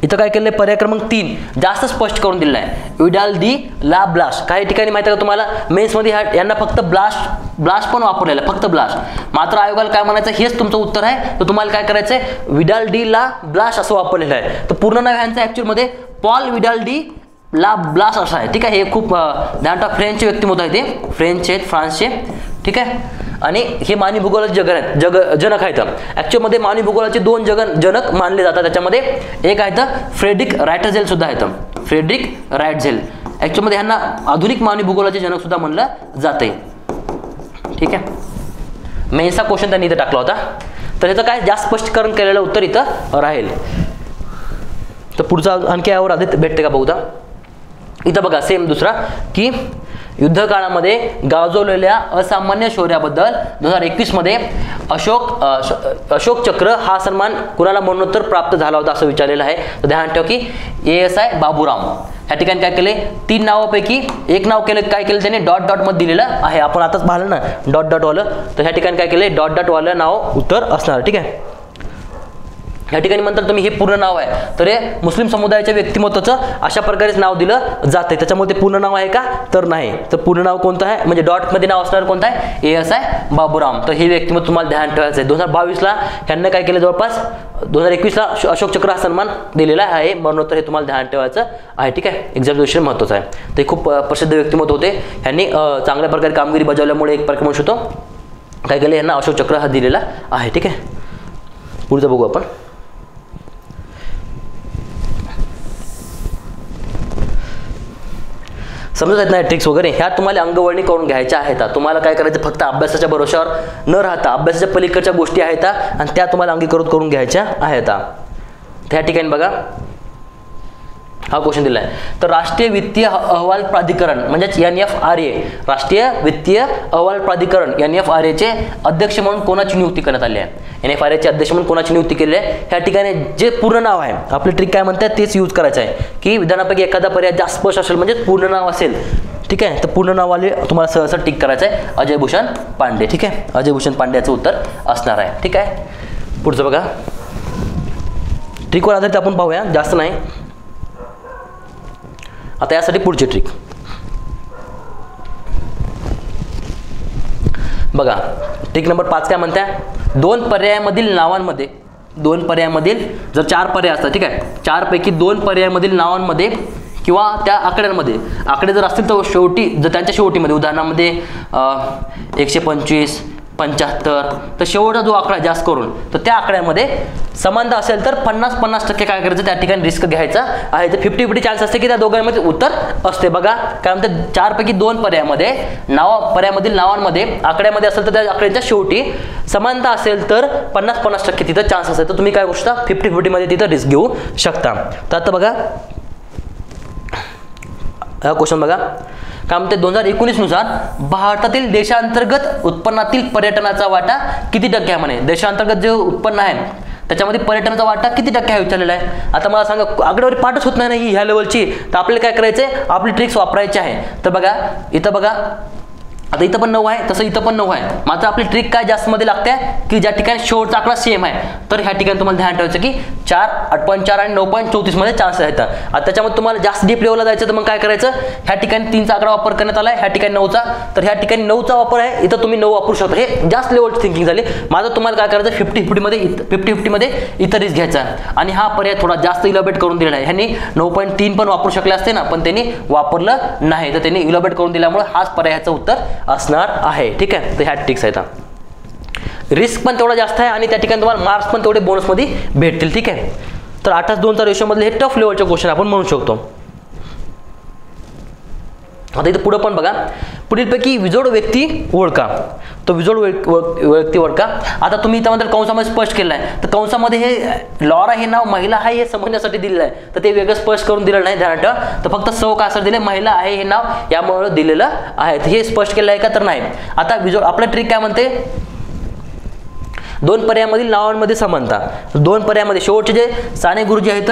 इथं काय केलंय, पर्याय क्रमांक 3 जास्त स्पष्ट करून दिलेला आहे, विडाल दी ला ब्लास. काही ठिकाणी माहिती आहे का तुम्हाला, मेन्स मध्ये यांना फक्त ब्लास्ट पण वापरलेलं आहे, फक्त ब्लास्ट. मात्र आयोगाला काय म्हणायचं, हेच तुमचं उत्तर आहे. तर तुम्हाला काय करायचंय, विडाल डी ला ब्लास असं वापरलेलं आहे. तर पूर्ण नाव ह्यांचं ऍक्च्युअल मध्ये पॉल विडाल डी ला ब्लास असं आहे. ठीक आहे. हे खूप ध्यान ठेवा, फ्रेंचचे व्यक्तिमत्व आहे, ते फ्रेंच आहेत, फ्रान्सचे. ठीक आहे. आणि हे मानवी भूगोलाचे जनक आहेत. ॲक्च्युअलमध्ये मानवी भूगोलाचे 2 जनक मानले जातात. त्याच्यामध्ये एक आहेत फ्रेडरिक रायटझेल सुद्धा आहेत. फ्रेडरिक रायटझेल ॲक्च्युअलमध्ये ह्यांना आधुनिक मानवी भूगोलाचे जनक सुद्धा म्हणलं जाते. ठीक आहे, मेन्सचा क्वेश्चन त्यांनी इथं टाकला होता. तर ह्याचं काय जास्त स्पष्टीकरण केलेलं उत्तर इथं राहील. तर पुढचा आणखी यावर आधी भेटते का बघूया. इथं बघा सेम दुसरा की युद्धकाळामध्ये गाजवलेल्या असामान्य शौर्याबद्दल 2021 मध्ये अशोक चक्र हा सन्मान कुणाला मरणोत्तर प्राप्त झाला होता असं विचारलेलं आहे. तर ध्यान ठेवा की ASI बाबूराम. ह्या ठिकाणी काय केले, 3 नावापैकी एक नाव केलं, काय केलं त्याने डॉट डॉट मध्ये दिलेलं आहे. आपण आताच पाहिलं ना डॉट डॉट वालं. तर ह्या ठिकाणी काय केले, डॉट डॉट वालं नाव उत्तर असणार. ठीक आहे, या ठिकाणी म्हणतात तुम्ही हे पूर्ण नाव आहे. तर हे मुस्लिम समुदायाच्या व्यक्तिमत्वाचं अशा प्रकारेच नाव दिलं जाते. त्याच्यामुळे ते पूर्ण नाव आहे का, तर नाही. तर पूर्ण नाव कोणतं आहे, म्हणजे डॉट मध्ये नाव असणार कोणतं आहे, ASI बाबूराम. तर हे व्यक्तिमत्व तुम्हाला ध्यान ठेवायचं आहे. 2022ला यांना काय केलं, जवळपास 2021ला अशोक चक्र हा सन्मान दिलेला आहे मरणोत्तर. हे तुम्हाला ध्यान ठेवायचं आहे. ठीक आहे, एक्झामिनेशन महत्त्वाचं आहे. ते खूप प्रसिद्ध व्यक्तिमत्व होते. यांनी चांगल्या प्रकारे कामगिरी बजावल्यामुळे एक प्रकार म्हणू शकतो काय केलं, यांना अशोक चक्र हा दिलेला आहे. ठीक आहे, पुढचं बघू आपण. समजत आहेत ना ट्रिक्स वगैरे, ह्या तुम्हाला अंगवळणी करून घ्यायच्या आहेत. तुम्हाला काय करायचं, फक्त अभ्यासाच्या भरोशावर न राहता अभ्यासाच्या पलीकडच्या गोष्टी आहेत आणि त्या तुम्हाला अंगीकृत करून घ्यायच्या आहेत. त्या ठिकाणी बघा हा क्वेश्चन दिला आहे. तर राष्ट्रीय वित्तीय अहवाल प्राधिकरण म्हणजेच NFRA, राष्ट्रीय वित्तीय अहवाल प्राधिकरण NFRA चे अध्यक्ष म्हणून कोणाची नियुक्ती करण्यात आली आहे. NFRA चे अध्यक्ष म्हणून कोणाची नियुक्ती केली आहे. ह्या ठिकाणी जे पूर्ण नाव आहे, आपली ट्रिक काय म्हणतात तेच यूज करायचं आहे की विधानापैकी एखादा पर्याय जास्त स्पष्ट असेल म्हणजे पूर्ण नाव असेल. ठीक आहे, तर पूर्ण नाववाले तुम्हाला सहसा टिक करायचं आहे, अजय भूषण पांडे. ठीक आहे, अजय भूषण पांड्याचं उत्तर असणार आहे. ठीक आहे, पुढचं बघा. ट्रिकवर आधारित आपण पाहूया, जास्त नाही. आता यासाठी पुढची ट्रिक बघा. ट्रिक नंबर 5 काय म्हणते, 2 पर्यायामधील नावांमध्ये, 2 पर्यायामधील जर 4 पर्याय असतात, ठीक आहे, 4 पैकी 2 पर्यायामधील नावांमध्ये किंवा त्या आकड्यांमध्ये, आकडे जर असतील तर शेवटी, जर त्यांच्या शेवटीमध्ये उदाहरणामध्ये 125, 75, तर शेवटचा जो आकडा जास्त करून तर त्या आकड्यामध्ये समानता असेल तर 50-50% काय करायचं, त्या ठिकाणी रिस्क घ्यायचा आहे. तर 50-50 चान्स असते की त्या दोघांमध्ये उत्तर असते. बघा काय म्हणते, 4 पैकी 2 पर्यायामध्ये पर्यायामधील नावांमध्ये आकड्यामध्ये असेल तर त्या आकड्यांच्या शेवटी समानता असेल तर 50-50% तिथं चान्स असेल. तर तुम्ही काय करू शकता, 50-50 मध्ये तिथं रिस्क घेऊ शकता. तर आता बघा हा क्वेश्चन बघा काय म्हणते, 2019 नुसार भारतातील देशांतर्गत उत्पन्नातील पर्यटनाचा वाटा किती टक्के आहे म्हणे. देशांतर्गत जे उत्पन्न आहे त्याच्यामध्ये पर्यटनाचा वाटा किती टक्के आहे विचारलेला आहे. आता मला सांगा, आकडेवारी पाठच होत नाही ना ही ह्या लेवलची, तर आपल्याला काय करायचंय, आपली ट्रिक्स वापरायची आहे. तर बघा इथं बघा, आता इथं पण 9 आहे, तसं इथं पण 9 आहे. मात्र आपली ट्रिक काय जास्त मध्ये लागते की ज्या ठिकाणी शेवटचा आकडा सेम आहे. तर ह्या ठिकाणी तुम्हाला ध्यान ठेवायचं की 4, 8.4 आणि 9.34 मध्ये चान्स आहेत. आता त्याच्यामध्ये तुम्हाला जास्त डीप लेवलला जायचं तर मग काय करायचं, ह्या ठिकाणी 3चा आकडा वापर करण्यात आला आहे, ह्या ठिकाणी 9चा, तर ह्या ठिकाणी 9चा वापर आहे, इथं तुम्ही 9 वापरू शकता. हे जास्त लेवलची थिंकिंग झाली. माझं तुम्हाला काय करायचं, 50-50 मध्ये इथं रिस्क घ्यायचा आणि हा पर्याय थोडा जास्त इलॅबोरेट करून दिलेला आहे. ह्यांनी 9.3 पण वापरू शकले असते ना, पण त्यांनी वापरलं नाही, तर त्यांनी इलॅबोरेट करून दिल्यामुळे हाच पर्यायाचं उत्तर असणार आहे. ठीक आहे, तर ह्या ट्रिक्स आहेत. रिस्क पण तेवढा जास्त आहे आणि त्या ठिकाणी तुम्हाला मार्क्स पण तेवढे बोनसमध्ये भेटतील. ठीक आहे, तर 8:2चा रेशो मधले हे टफ लेवलचे क्वेश्चन आपण म्हणू शकतो. आता इथं पुढे पण बघा, पुढीलपैकी विजोड व्यक्ती ओळखा. तो विजोड व्यक्ती ओळखा. आता तुम्ही इथं कंसामध्ये स्पष्ट केलं आहे, तर कंसामध्ये हे लॉरा हे नाव महिला आहे हे समजण्यासाठी दिलेलं आहे, तर ते वेगळं स्पष्ट करून दिलेलं नाही ध्यानात ठेवा. तर फक्त सौ का असं दिले, महिला आहे हे नाव यामुळे दिलेलं आहे. हे स्पष्ट केलं आहे का, तर नाही. आता विजोड आपलं ट्रिक काय म्हणते, 2 पर्यायामधील नावांमध्ये समानता. 2 पर्यायामध्ये शेवटचे जे साने गुरुजी आहेत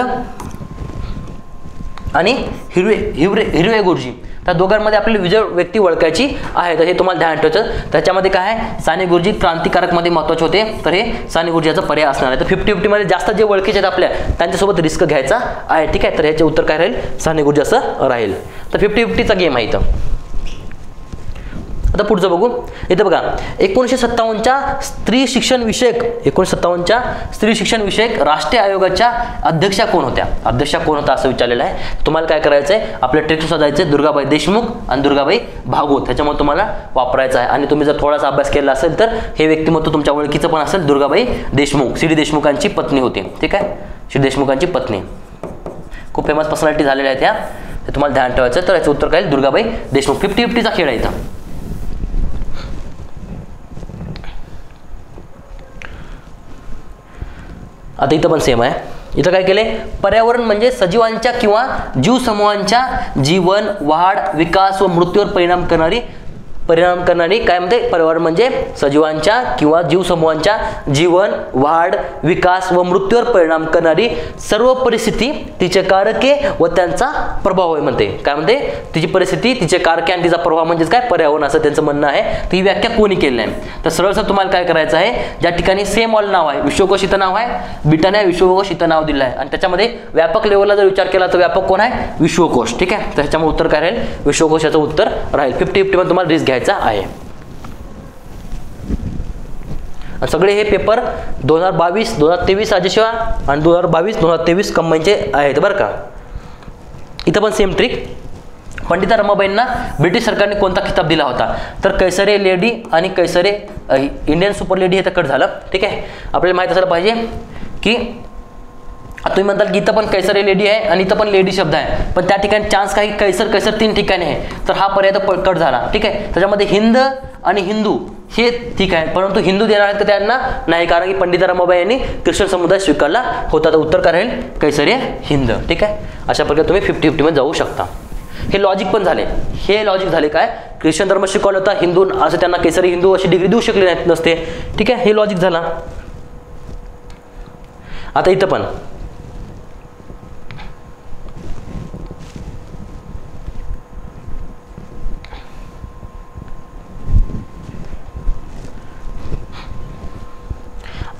आणि हिरवे गुरुजी, त्या दोघांमध्ये आपल्याला विजय व्यक्ती ओळखायची आहे. तर हे तुम्हाला ध्यान ठेवायचं. त्याच्यामध्ये काय आहे, साने गुरुजी क्रांतिकारक मध्ये महत्त्वाचे होते, तर हे साने गुरुजी याचा पर्याय असणार आहे. तर 50-50 मध्ये जास्त जे ओळखीचे आहेत आपल्या त्यांच्यासोबत रिस्क घ्यायचा आहे. ठीक आहे, तर ह्याचे उत्तर काय राहील, साने गुरुजी असं राहील. तर 50-50चा गेम आहे इथं. आता पुढचं बघू. इथे बघा 1957च्या स्त्री शिक्षण विषयक राष्ट्रीय आयोगाच्या अध्यक्षा कोण होत्या? अध्यक्षा कोण होता असं विचारलेलं आहे. तुम्हाला काय करायचं आहे, आपल्या टेक्स्ट शोधायचं दुर्गाबाई देशमुख आणि दुर्गाबाई भागवत, ह्याच्यामुळे तुम्हाला वापरायचं आहे. आणि तुम्ही जर थोडासा अभ्यास केला असेल तर हे व्यक्तिमत्व तुमच्या ओळखीचं पण असेल. दुर्गाबाई देशमुख सी डी देशमुखांची पत्नी होती. ठीक आहे, सी डी देशमुखांची पत्नी, खूप फेमस पर्सनॅलिटी झालेल्या आहेत ह्या, हे तुम्हाला ध्यान ठेवायचं. तर याचं उत्तर काय दुर्गाबाई देशमुख. 50-50चा खेळ आहे इथं. आता इथं पण सेम आहे. इथं काय केले, पर्यावरण म्हणजे सजीवांच्या किंवा जीवसमूहांच्या जीवन, वाढ, विकास व मृत्यूवर परिणाम करणारी काय म्हणते, पर्यावरण म्हणजे सजीवांच्या किंवा जीवसमूहांच्या जीवन, वाढ, विकास व मृत्यूवर परिणाम करणारी सर्व परिस्थिती, तिचे कारके व त्यांचा प्रभाव आहे म्हणते. काय म्हणते, तिची परिस्थिती, तिचे कारके आणि तिचा प्रभाव म्हणजेच काय पर्यावरण, असं त्यांचं म्हणणं आहे. ती व्याख्या कोणी केली आहे? तर सरळ तुम्हाला काय करायचं आहे, ज्या ठिकाणी सेम ऑल नाव आहे, विश्वकोश इथं नाव आहे, ब्रिटानिया विश्वकोश इथं नाव दिलं आहे आणि त्याच्यामध्ये व्यापक लेवलला जर विचार केला तर व्यापक कोण आहे, विश्वकोश. ठीक आहे, तर ह्याच्यामुळे उत्तर काय राहील, विश्वकोशाचं उत्तर राहील. 50-50 मध्ये तुम्हाला रिस्क घ्यायचा आहे. सगळे हे पेपर 2022, 2023 राजसेवा आणि 2022, 2023 कंबाईनचे आहेत बरं का. इथं पण सेम ट्रिक. पंडिता रमाबाईंना ब्रिटिश सरकारने कोणता खिताब दिला होता? तर कैसरे लेडी आणि कैसरे इंडियन सुपर लेडी हे तर कट झालं. ठीक आहे, आपल्याला माहित असायला पाहिजे की तुम्ही म्हणताल की इथं पण कैसरे लेडी आहे आणि इथं पण लेडी शब्द आहे, पण त्या ठिकाणी चान्स काही कैसर 3 ठिकाणी आहे, तर हा पर्याय तर कट झाला. ठीक आहे, त्याच्यामध्ये हिंद आणि हिंदू हे ठीक आहे, परंतु हिंदू देणार आहेत का त्यांना? नाही, कारण की पंडिता रमाबाई यांनी ख्रिश्चन समुदाय स्वीकारला होता. तर उत्तर काय राहील, कैसरे हिंद. ठीक आहे, अशा प्रकारे तुम्ही 50-50 मध्ये जाऊ शकता. हे लॉजिक पण झाले. हे लॉजिक झाले काय, ख्रिश्चन धर्म शिकवला होता, हिंदू असं त्यांना केसरी हिंदू अशी डिग्री देऊ शकले नसते. ठीक आहे, हे लॉजिक झाला. आता इथं पण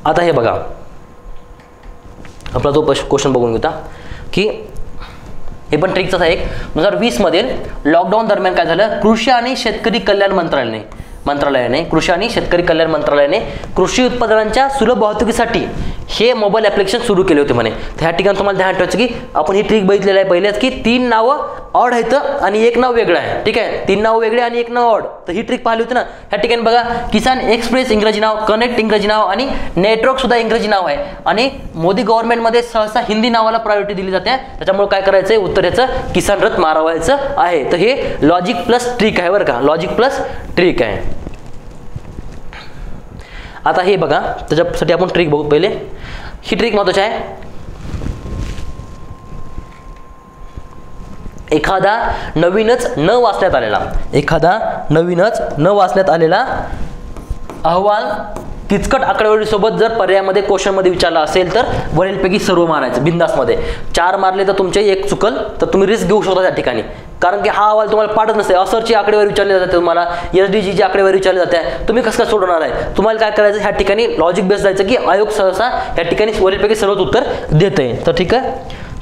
आता हे बघा, आपला जो क्वेश्चन बघून घेता की हे पण ट्रिकचाच आहे. 2020 मध्ये लॉकडाऊन दरम्यान काय झालं, कृषी आणि शेतकरी कल्याण मंत्रालयाने कृषी उत्पादनांच्या सुलभ वाहतुकीसाठी हे मोबाईल ॲप्लिकेशन सुरू केले होते म्हणे. ह्या ठिकाणी तुम्हाला ध्यान ठेवायचं की आपण ही ट्रिक बघितलेलं आहे पहिलेच की 3 नावं ऑड आहेत आणि 1 नाव वेगळं आहे. ठीक आहे, 3 नाव वेगळे आणि 1 नाव ऑड. तर ही ट्रिक पाहिली होती ना. ह्या ठिकाणी बघा, किसान एक्सप्रेस इंग्रजी नाव, कनेक्ट इंग्रजी नाव आणि नेटवर्क सुद्धा इंग्रजी नाव आहे आणि मोदी गव्हर्नमेंटमध्ये सहसा हिंदी नावाला प्रायोरिटी दिली जाते. त्याच्यामुळे काय करायचं आहे, उत्तर याचं किसान रथ मारवायचं आहे. तर हे लॉजिक प्लस ट्रिक आहे बरं का, लॉजिक प्लस ट्रिक आहे. आता हे बघा, त्याच्यासाठी आपण ट्रिक बघू. पहिले ही ट्रिक महत्वाची आहे. एखादा नवीनच न वाचण्यात आलेला अहवाल किचकट आकडेवारीसोबत जर पर्यायामध्ये क्वेश्चनमध्ये विचारला असेल तर वरीलपैकी सर्व मारायचं बिंदासमध्ये. 4 मारले तर तुमचे 1 चुकल, तर तुम्ही रिस्क घेऊ शकता त्या ठिकाणी. कारण की हा अहवाल तुम्हाला पाठच नसते. असरची आकडेवारी विचारली जाते, तुम्हाला SDGची आकडेवारी विचारली जाते, तुम्ही कसं काय सोडवणार आहे? तुम्हाला काय करायचं, ह्या ठिकाणी लॉजिक बेस जायचं की आयोग सहसा ह्या ठिकाणी वरीलपैकी सर्वच उत्तर देते. तर ठीक आहे,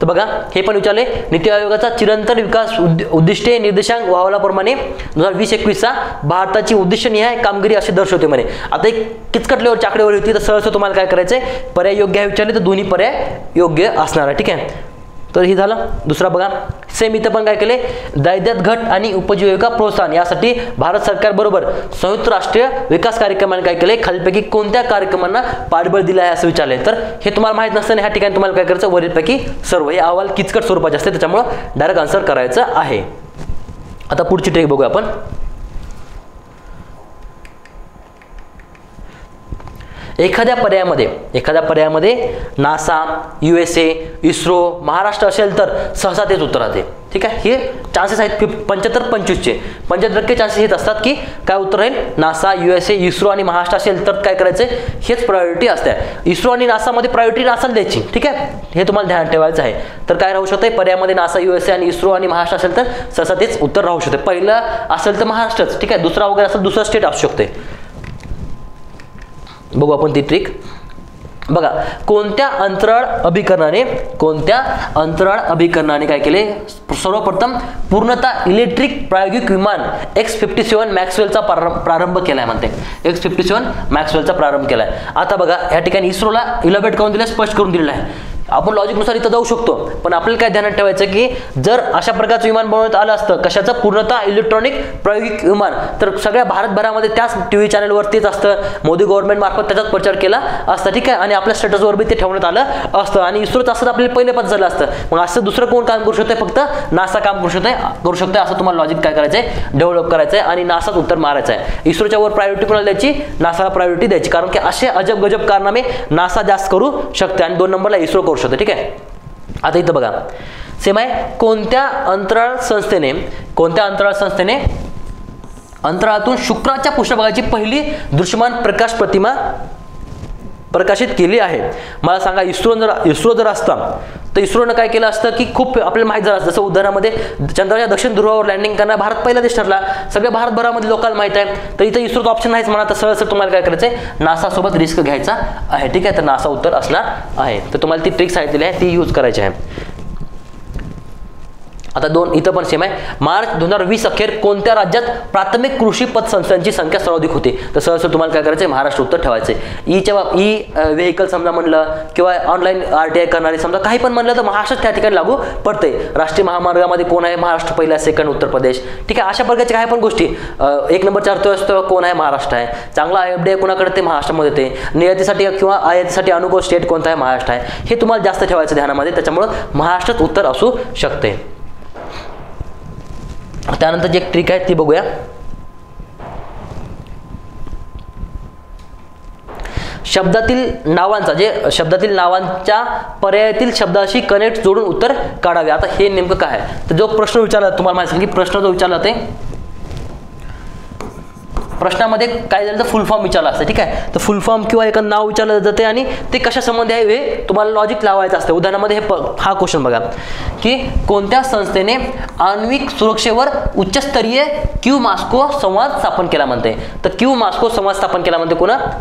तर बघा हे पण विचारले. नीती आयोगाचा चिरंतन विकास उद्दिष्टे निर्देशांक अहवालाप्रमाणे 2020-21चा भारताची उद्दिष्टनिहाय कामगिरी असे दर्शवते म्हणे. आता एक किचकट लेवलची आकडेवारी होती, तर सहसा तुम्हाला काय करायचंय, पर्याय योग्य आहे विचारले तर दोन्ही पर्याय योग्य असणार आहे. ठीक आहे, तर हे झालं. दुसरा बघा, सेम इथं पण काय केले, दारिद्र्यात घट आणि उपजीविका प्रोत्साहन यासाठी भारत सरकार बरोबर संयुक्त राष्ट्रीय विकास कार्यक्रमाने काय केले, खालीलपैकी कोणत्या कार्यक्रमांना पाठबळ दिलं आहे असं विचारलंय. तर हे तुम्हाला माहित नसताना ह्या ठिकाणी तुम्हाला काय करायचं, वरीलपैकी सर्व. हे अहवाल किचकट स्वरूपाचे असते, त्याच्यामुळे डायरेक्ट आन्सर करायचं आहे. आता पुढची ट्रिक बघूया आपण. एखाद्या पर्यायामध्ये नासा, USA, इस्रो, महाराष्ट्र असेल तर सहसा तेच उत्तर राहते. ठीक आहे, हे चान्सेस आहेत 75-25चे. 75% चान्सेस हेच असतात की काय उत्तर राहील, नासा, USA, इस्रो आणि महाराष्ट्र असेल तर काय करायचं, हेच प्रायोरिटी असते. इस्रो आणि नासामध्ये प्रायोरिटी नासाला द्यायची. ठीक आहे, हे तुम्हाला ध्यान ठेवायचं आहे. तर काय राहू शकते, पर्यायामध्ये नासा, USA आणि इस्रो आणि महाराष्ट्र असेल तर सहसा तेच उत्तर राहू शकते. पहिलं असेल तर महाराष्ट्रच. ठीक आहे, दुसरा वगैरे असेल दुसरा स्टेट असू शकते. बघू आपण ती ट्रिक. बघा, कोणत्या अंतराळ अभिकरणाने काय केले, सर्वप्रथम पूर्णतः इलेक्ट्रिक प्रायोगिक विमान X-57 मॅक्सवेलचा प्रारंभ केलाय म्हणते. X-57 मॅक्सवेलचा प्रारंभ केलाय. आता बघा या ठिकाणी इस्रोला इलॅबोरेट करून दिलं, स्पष्ट करून दिलेलं आहे. आपण लॉजिकनुसार इथं जाऊ शकतो, पण आपल्याला काय ध्यानात ठेवायचं की जर अशा प्रकारचं विमान बनवण्यात आलं असतं, कशाचं, पूर्णतः इलेक्ट्रॉनिक प्रायोगिक विमान, तर सगळ्या भारतभरामध्ये त्याच टीव्ही चॅनलवरतीच असतं, मोदी गव्हर्नमेंट मार्फत त्याचाच प्रचार केला असता, ठीक आहे, आणि आपल्या स्टेटसवर बी ते ठेवण्यात आलं असतं, आणि इस्रोचं असं आपल्याला पहिले पद झालं असतं. मग असं दुसरं कोण काम करू शकतंय, फक्त नासा काम करू शकतंय. असं तुम्हाला लॉजिक काय करायचंय, डेव्हलप करायचंय, आणि नासाच उत्तर मारायचं आहे. इस्रोच्या वर प्रायोरिटी कोणाला द्यायची, नासाला प्रायोरिटी द्यायची, कारण की असे अजब गजब कारनामे नासा जास्त करू शकते आणि 2 नंबरला इस्रो करू शकते. ठीक आहे. आता इथं बघा सेम आहे, कोणत्या अंतराळ संस्थेने अंतराळातून शुक्राच्या पृष्ठभागाची पहिली दृश्यमान प्रकाश प्रतिमा प्रकाशित केली आहे. मला सांगा, इस्रो जर असता तर इस्रोनं काय केलं असतं की खूप आपल्याला माहिती झालं असतं. जसं उदाहरणामध्ये चंद्राच्या दक्षिण ध्रुवावर लँडिंग करणारा भारत पहिला देश ठरला, सगळ्या भारतभरामध्ये लोकांना माहिती आहे. तर इथं इस्रोचं ऑप्शन नाहीच म्हणा, तर सरळ तुम्हाला काय करायचं आहे, नासा सोबत रिस्क घ्यायचा आहे. ठीक आहे, तर नासा उत्तर असणार आहे. तर तुम्हाला ती ट्रिक सांगितलेली आहे, ती यूज करायची आहे. आता इथं पण सेम आहे. मार्च 2020 अखेर कोणत्या राज्यात प्राथमिक कृषी पतसंस्थांची संख्या सर्वाधिक होती, तर सहज तुम्हाला काय करायचं आहे, महाराष्ट्र उत्तर ठेवायचं आहे. ई व्हेकल समजा म्हणलं, किंवा ऑनलाईन RTI करणारे समजा काही पण म्हणलं, तर महाराष्ट्र त्या ठिकाणी लागू पडते. राष्ट्रीय महामार्गामध्ये कोण आहे, महाराष्ट्र पहिला, सेकंड उत्तर प्रदेश. ठीक आहे, अशा प्रकारच्या काही पण गोष्टी. 1 नंबरच्या अर्थव्यवस्थेवर कोण आहे, महाराष्ट्र आहे. चांगला FDI कोणाकडे, ते महाराष्ट्रामध्ये ते. निर्यातीसाठी किंवा आयातीसाठी अनुकूल स्टेट कोणता आहे, महाराष्ट्र आहे. हे तुम्हाला जास्त ठेवायचं ध्यानामध्ये, त्याच्यामुळे महाराष्ट्रात उत्तर असू शकते. त्यानंतर जी एक ट्रिक आहे ती बघूया. शब्दातील नावांच्या पर्यायातील शब्दाशी कनेक्ट जोडून उत्तर काढावे. आता हे नेमकं काय आहे, तर जो प्रश्न विचारला तुम्हाला माहिती आहे की प्रश्न जो विचारला ते प्रश्नामध्ये काय झालं तर फुल फॉर्म विचारला असतं. ठीक आहे, तर फुल फॉर्म किंवा एखादं नाव विचारलं जाते आणि ते कशा संबंधी आहे हे तुम्हाला लॉजिक लावायचं असतं. उदाहरणामध्ये हा क्वेश्चन बघा की कोणत्या संस्थेने आण्विक सुरक्षेवर उच्चस्तरीय क्यू मॉस्को संवाद स्थापन केला म्हणते, तर क्यू मॉस्को संवाद स्थापन केला म्हणते